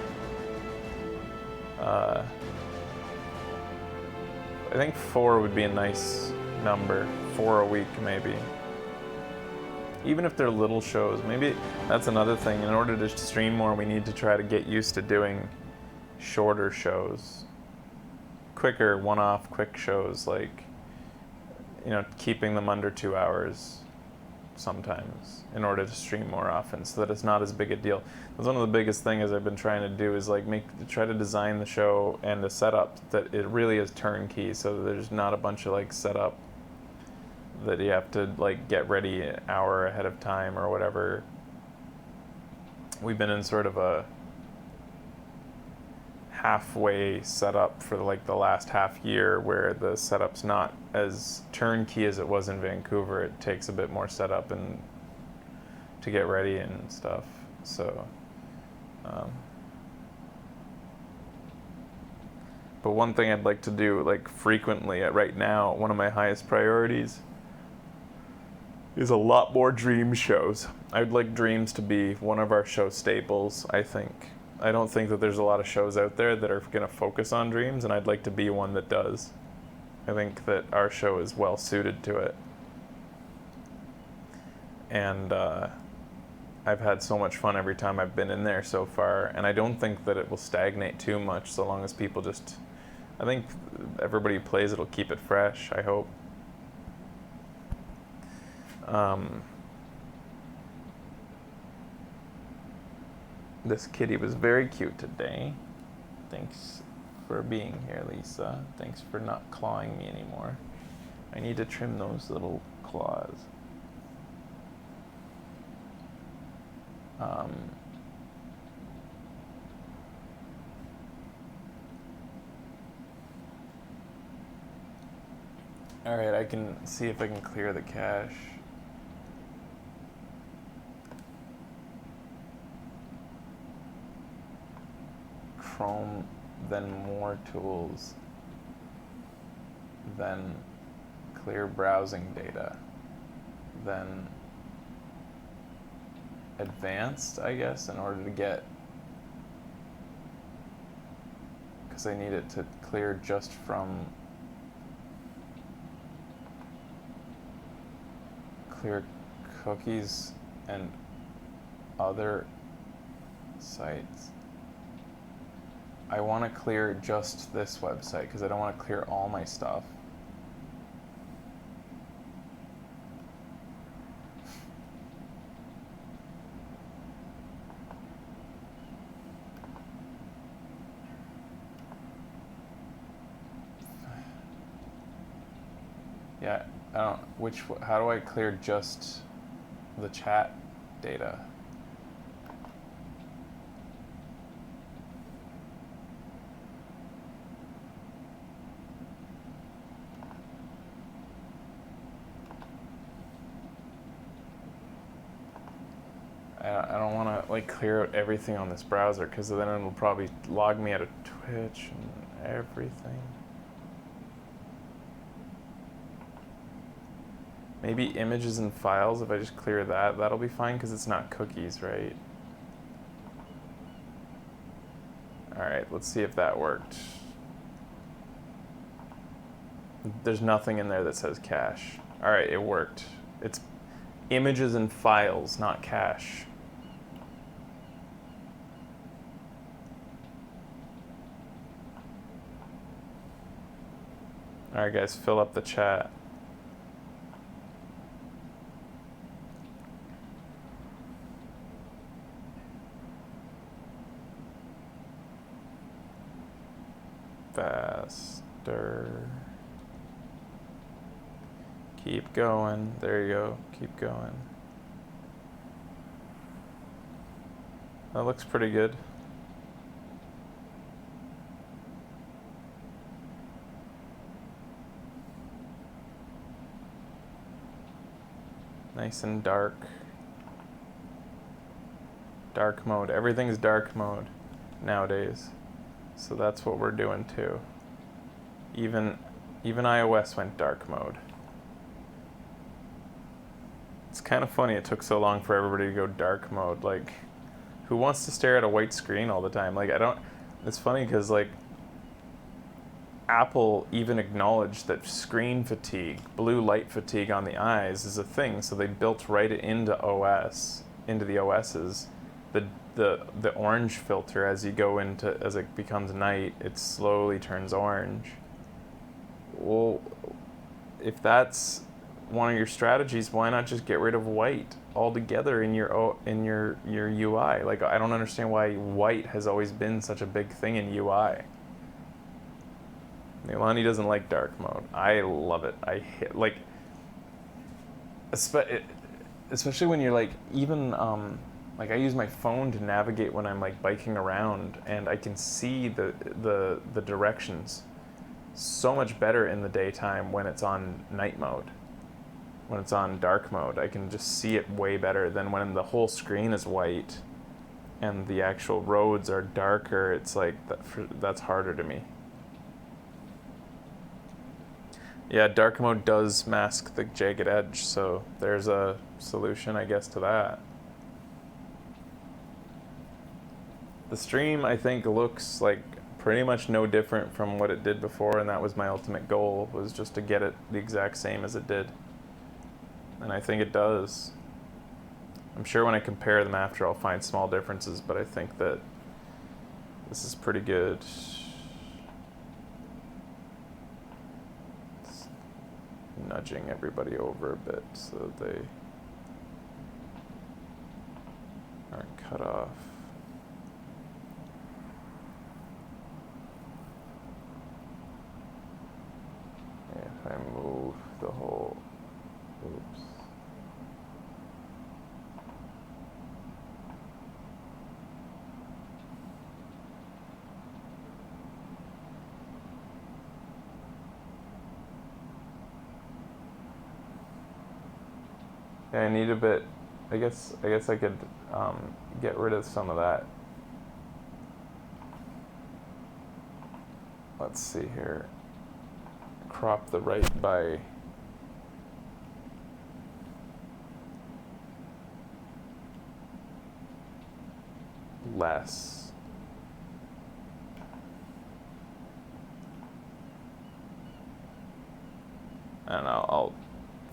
I think 4 would be a nice number. 4 a week, maybe. Even if they're little shows. Maybe that's another thing. In order to stream more, we need to try to get used to doing shorter shows. Quicker, one-off, quick shows. Like, you know, keeping them under 2 hours sometimes in order to stream more often so that it's not as big a deal. That's one of the biggest things I've been trying to do is like try to design the show and the setup that it really is turnkey so that there's not a bunch of like setup that you have to like get ready an hour ahead of time or whatever. We've been in sort of a halfway setup for like the last half year where the setup's not as turnkey as it was in Vancouver. It takes a bit more setup and to get ready and stuff. So, but one thing I'd like to do like frequently right now, one of my highest priorities is a lot more Dream shows. I'd like Dreams to be one of our show staples, I think. I don't think that there's a lot of shows out there that are going to focus on Dreams, and I'd like to be one that does. I think that our show is well suited to it. And I've had so much fun every time I've been in there so far, and I don't think that it will stagnate too much so long as people just... I think everybody who plays it will keep it fresh, I hope. This kitty was very cute today. Thanks for being here, Lisa. Thanks for not clawing me anymore. I need to trim those little claws. Alright, I can see if I can clear the cache. Chrome, then more tools, then clear browsing data, then advanced, I guess, in order to get, because I need it to clear just from clear cookies and other sites. I want to clear just this website because I don't want to clear all my stuff. Yeah, I don't, how do I clear just the chat data? I don't want to like clear out everything on this browser because then it'll probably log me out of Twitch and everything. Maybe images and files, if I just clear that, that'll be fine because it's not cookies, right? Alright, let's see if that worked. There's nothing in there that says cache. Alright, it worked. It's images and files, not cache. Alright guys, fill up the chat. Faster. Keep going. There you go. Keep going. That looks pretty good. Nice and dark. Dark mode. Everything's dark mode nowadays. So that's what we're doing too. Even iOS went dark mode. It's kind of funny it took so long for everybody to go dark mode. Like, who wants to stare at a white screen all the time? Like, I don't... It's funny because, like, Apple even acknowledged that screen fatigue, blue light fatigue on the eyes is a thing, so they built right into the OSs, the orange filter as it becomes night, it slowly turns orange. Well, if that's one of your strategies, why not just get rid of white altogether in your UI? Like, I don't understand why white has always been such a big thing in UI. Neilani doesn't like dark mode. I love it. I hate, like, especially when you're like, even like I use my phone to navigate when I'm like biking around, and I can see the directions so much better in the daytime when it's on night mode. When it's on dark mode, I can just see it way better than when the whole screen is white and the actual roads are darker. It's like that's harder to me. Yeah, dark mode does mask the jagged edge, so there's a solution, I guess, to that. The stream, I think, looks like pretty much no different from what it did before, and that was my ultimate goal, was just to get it the exact same as it did. And I think it does. I'm sure when I compare them after, I'll find small differences, but I think that this is pretty good. Nudging everybody over a bit so that they aren't cut off. If I move the whole, oops. Yeah, I need a bit. I guess I could get rid of some of that. Let's see here. Crop the right by less. And I'll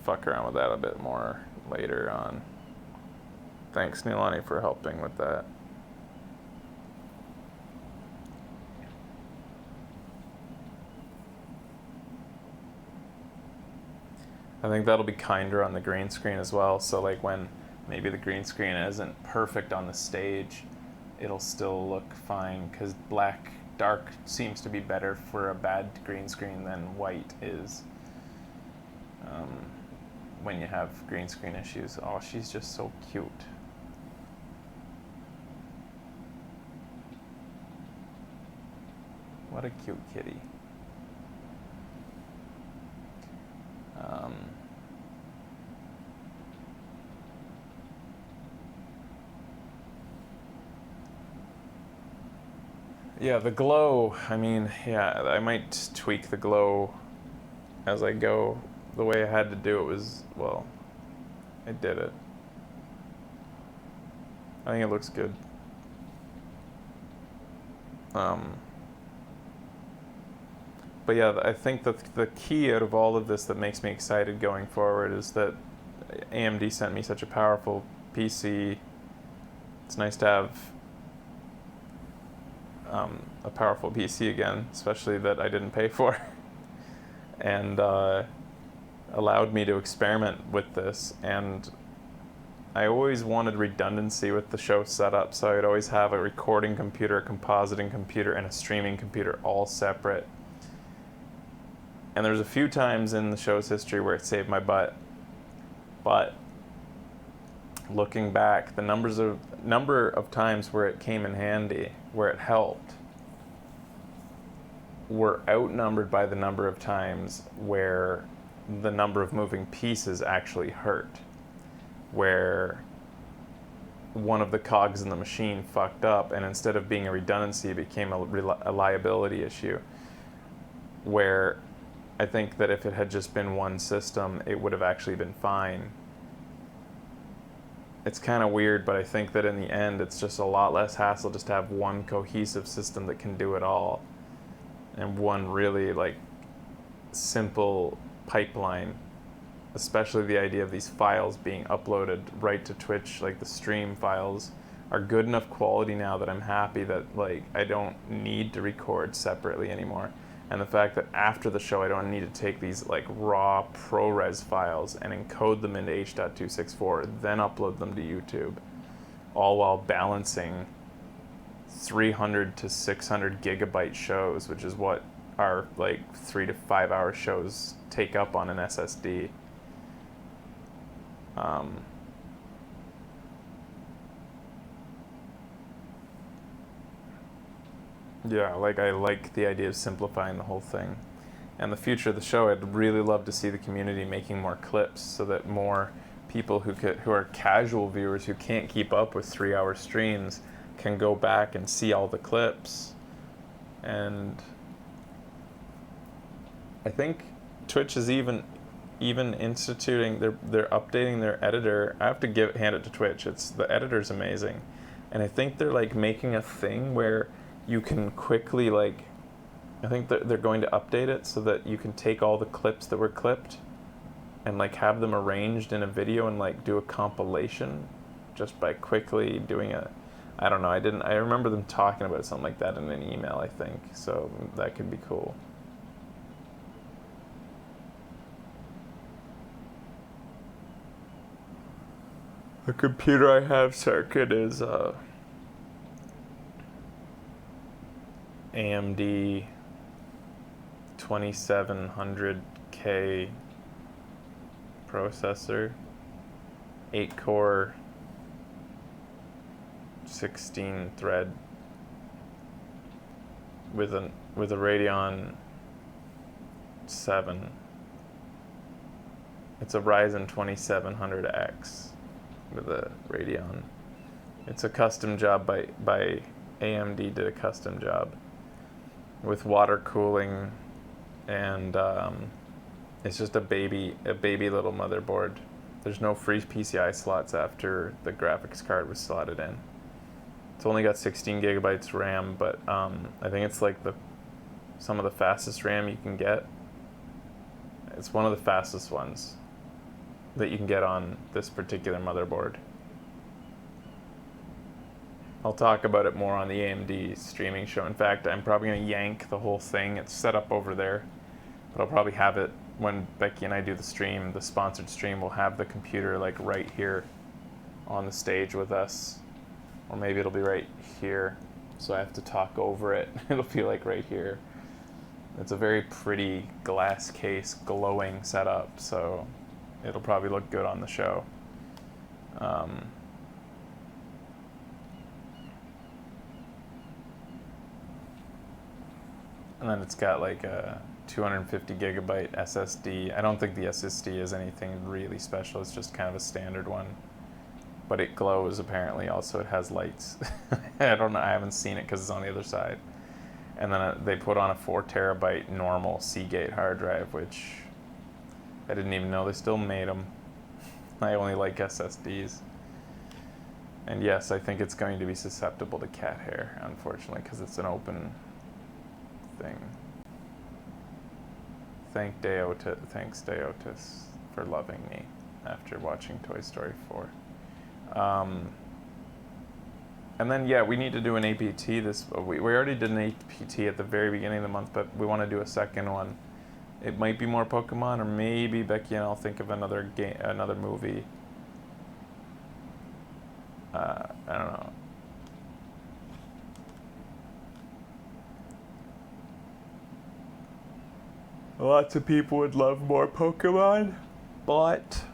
fuck around with that a bit more later on. Thanks, Neilani, for helping with that. I think that'll be kinder on the green screen as well. So like when maybe the green screen isn't perfect on the stage, it'll still look fine, because dark seems to be better for a bad green screen than white is. When you have green screen issues. Oh, she's just so cute. What a cute kitty. Yeah, the glow, I mean, yeah, I might tweak the glow as I go. The way I had to do it was, well, I did it. I think it looks good. But yeah, I think that the key out of all of this that makes me excited going forward is that AMD sent me such a powerful PC. It's nice to have a powerful PC again, especially that I didn't pay for. And allowed me to experiment with this, and I always wanted redundancy with the show setup, so I'd always have a recording computer, a compositing computer, and a streaming computer all separate. And there's a few times in the show's history where it saved my butt, but looking back, the number of times where it came in handy, where it helped, were outnumbered by the number of times where the number of moving pieces actually hurt, where one of the cogs in the machine fucked up, and instead of being a redundancy, it became a liability issue, where I think that if it had just been one system, it would have actually been fine. it's kind of weird, but I think that in the end, it's just a lot less hassle just to have one cohesive system that can do it all, and one really like simple pipeline. Especially the idea of these files being uploaded right to Twitch, like the stream files are good enough quality now that I'm happy that like I don't need to record separately anymore. And the fact that after the show I don't need to take these like raw ProRes files and encode them into H.264, then upload them to YouTube, all while balancing 300 to 600 gigabyte shows, which is what our like 3 to 5 hour shows take up on an SSD. Yeah, like I like the idea of simplifying the whole thing. And the future of the show, I'd really love to see the community making more clips so that more people who are casual viewers who can't keep up with 3-hour streams can go back and see all the clips. And I think Twitch is even instituting, they're updating their editor. I have to hand it to Twitch. The editor's amazing. And I think they're like making a thing where you can quickly like, I think that they're going to update it so that you can take all the clips that were clipped and like have them arranged in a video and like do a compilation just by quickly doing it. I don't know, I remember them talking about something like that in an email, I think. So that could be cool. The computer I have circuit is AMD 2700K processor, 8-core, 16-thread with a Radeon 7. It's a Ryzen 2700X with a Radeon. It's a custom job by AMD. Did a custom job with water cooling, and it's just a baby little motherboard. There's no free PCI slots after the graphics card was slotted in. It's only got 16 gigabytes RAM, but I think it's like some of the fastest RAM you can get. It's one of the fastest ones that you can get on this particular motherboard. I'll talk about it more on the AMD streaming show. In fact, I'm probably going to yank the whole thing. It's set up over there, but I'll probably have it when Becky and I do the stream, the sponsored stream. We'll have the computer like right here on the stage with us, or maybe it'll be right here, so I have to talk over it. It'll be like right here. It's a very pretty glass case, glowing setup, so it'll probably look good on the show. And then it's got like a 250 gigabyte SSD. I don't think the SSD is anything really special. It's just kind of a standard one. But it glows apparently. Also, it has lights. I don't know. I haven't seen it because it's on the other side. And then they put on a 4 terabyte normal Seagate hard drive, which I didn't even know they still made them. I only like SSDs. And yes, I think it's going to be susceptible to cat hair, unfortunately, because it's an open thing. Thanks Deotis for loving me after watching Toy Story 4. And then yeah, we need to do an APT we already did an APT at the very beginning of the month, but we want to do a second one. It might be more Pokemon, or maybe Becky and I'll think of another movie. I don't know. Lots of people would love more Pokemon, but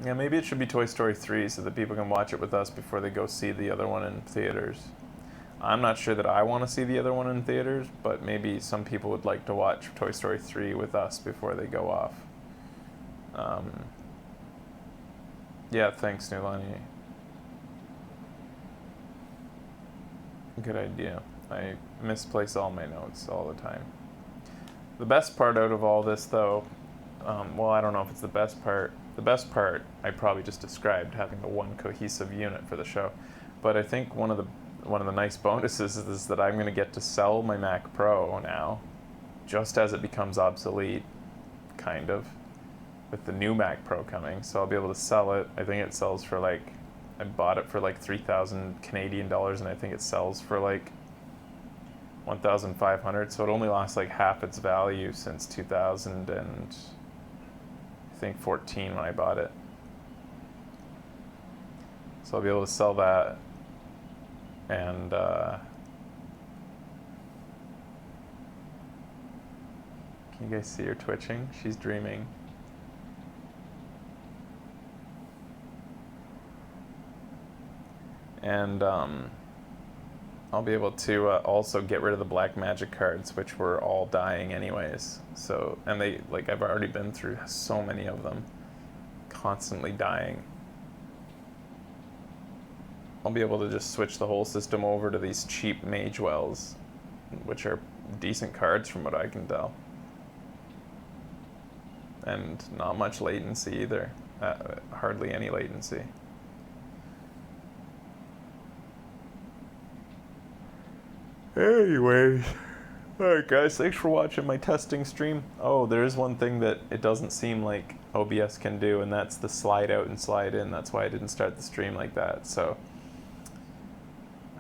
yeah, maybe it should be Toy Story 3 so that people can watch it with us before they go see the other one in theaters. I'm not sure that I want to see the other one in theaters, but maybe some people would like to watch Toy Story 3 with us before they go off. Yeah, thanks, Nulani. Good idea. I misplace all my notes all the time. The best part out of all this, though, well, I don't know if it's the best part. the best part I probably just described, having a one cohesive unit for the show. But I think one of the nice bonuses is that I'm going to get to sell my Mac Pro now, just as it becomes obsolete, kind of, with the new Mac Pro coming. So I'll be able to sell it. I think it sells for like, I bought it for like 3,000 Canadian dollars, and I think it sells for like 1,500. So it only lost like half its value since 2000 and I think 14 when I bought it. So I'll be able to sell that, and can you guys see her twitching? She's dreaming. And I'll be able to also get rid of the black magic cards, which were all dying anyways. So, and they, like, I've already been through so many of them, constantly dying. I'll be able to just switch the whole system over to these cheap Mage Wells, which are decent cards from what I can tell. And not much latency either, hardly any latency. Anyways, alright guys, thanks for watching my testing stream. Oh, there is one thing that it doesn't seem like OBS can do, and that's the slide out and slide in. That's why I didn't start the stream like that. So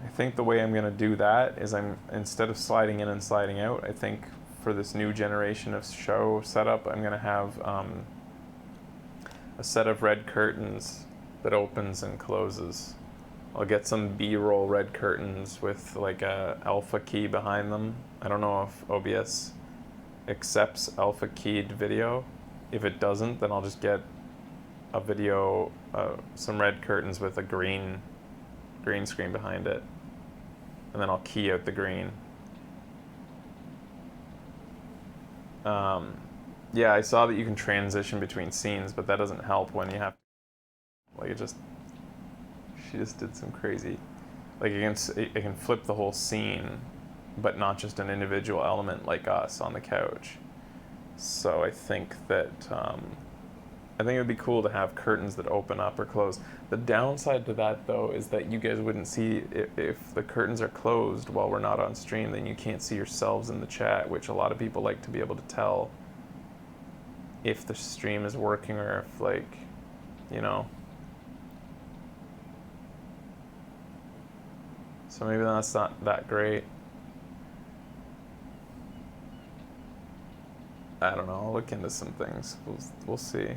I think the way I'm going to do that is instead of sliding in and sliding out, I think for this new generation of show setup, I'm going to have a set of red curtains that opens and closes. I'll get some B-roll red curtains with like a alpha key behind them. I don't know if OBS accepts alpha keyed video. If it doesn't, then I'll just get a video, some red curtains with a green screen behind it. And then I'll key out the green. Yeah, I saw that you can transition between scenes, but that doesn't help when you have, like, she just did some crazy, like, it can flip the whole scene, but not just an individual element like us on the couch. So I think that, I think it would be cool to have curtains that open up or close. The downside to that, though, is that you guys wouldn't see, if the curtains are closed while we're not on stream, then you can't see yourselves in the chat, which a lot of people like to be able to tell if the stream is working or if, like, you know. So maybe that's not that great. I don't know, I'll look into some things. We'll see.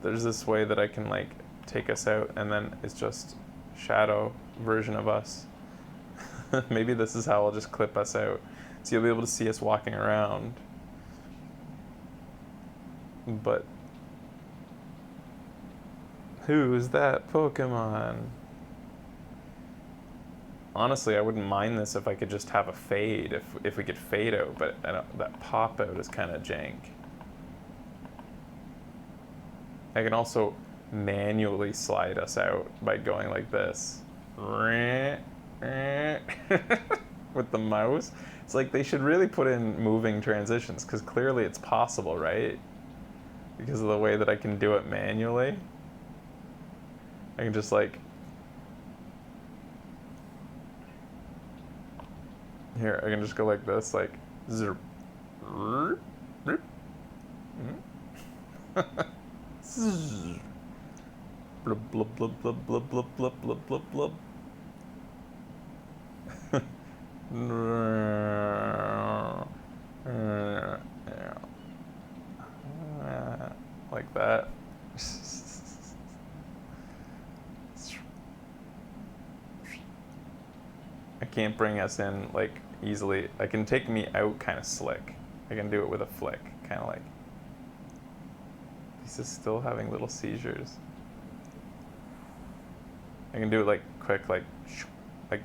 There's this way that I can, like, take us out and then it's just shadow version of us. Maybe this is how I'll just clip us out. So you'll be able to see us walking around. But who's that Pokemon? Honestly, I wouldn't mind this if I could just have a fade, if we could fade out, but that pop out is kind of jank. I can also manually slide us out by going like this. With the mouse. It's like they should really put in moving transitions, because clearly it's possible, right? Because of the way that I can do it manually. I can just, like, here, I can just go like this, like, zip. Blub, blub, blub, blub, blub, blub, blub, blub, blub, blub. Like that. I can't bring us in, like, easily. I can take me out kind of slick. I can do it with a flick, kind of like. He's just still having little seizures. I can do it, like, quick, like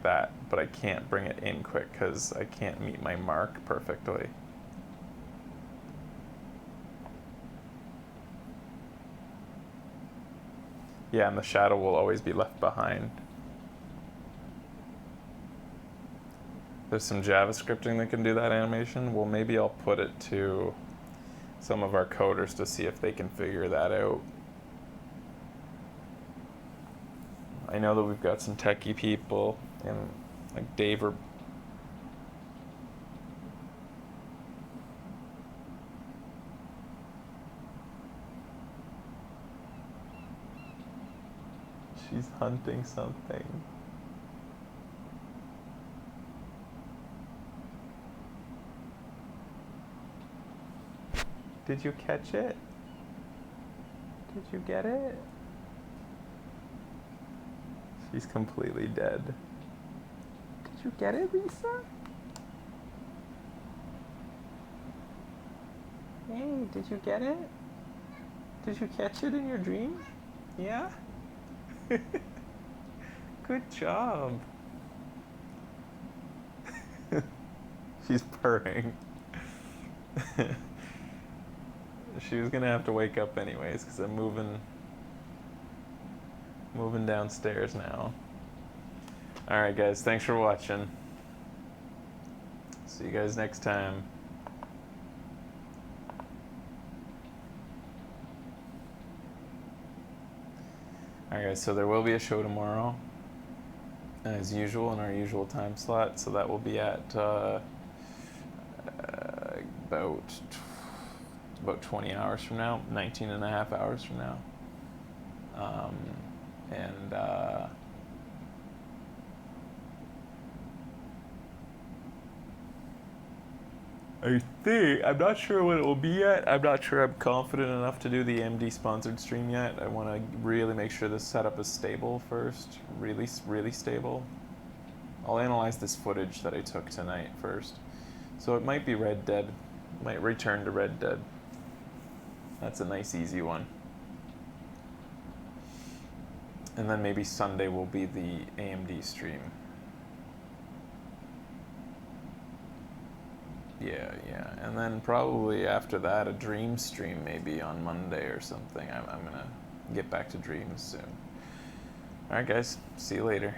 that, but I can't bring it in quick because I can't meet my mark perfectly. Yeah, and the shadow will always be left behind. There's some JavaScripting that can do that animation. Well, maybe I'll put it to some of our coders to see if they can figure that out. I know that we've got some techie people and like Dave or she's hunting something. Did you catch it? Did you get it? She's completely dead. Did you get it, Lisa? Hey, did you get it? Did you catch it in your dream? Yeah? Good job. She's purring. She was gonna have to wake up anyways because I'm moving downstairs now. Alright guys, thanks for watching. See you guys next time. Alright guys, so there will be a show tomorrow, as usual, in our usual time slot, so that will be at about 20 hours from now, 19 and a half hours from now. I think, I'm not sure what it will be yet. I'm not sure I'm confident enough to do the AMD sponsored stream yet. I want to really make sure this setup is stable first, really stable. I'll analyze this footage that I took tonight first. So it might be Red Dead, might return to Red Dead. That's a nice easy one. And then maybe Sunday will be the AMD stream. Yeah. And then probably after that, a dream stream maybe on Monday or something. I'm gonna get back to dreams soon. Alright guys, see you later.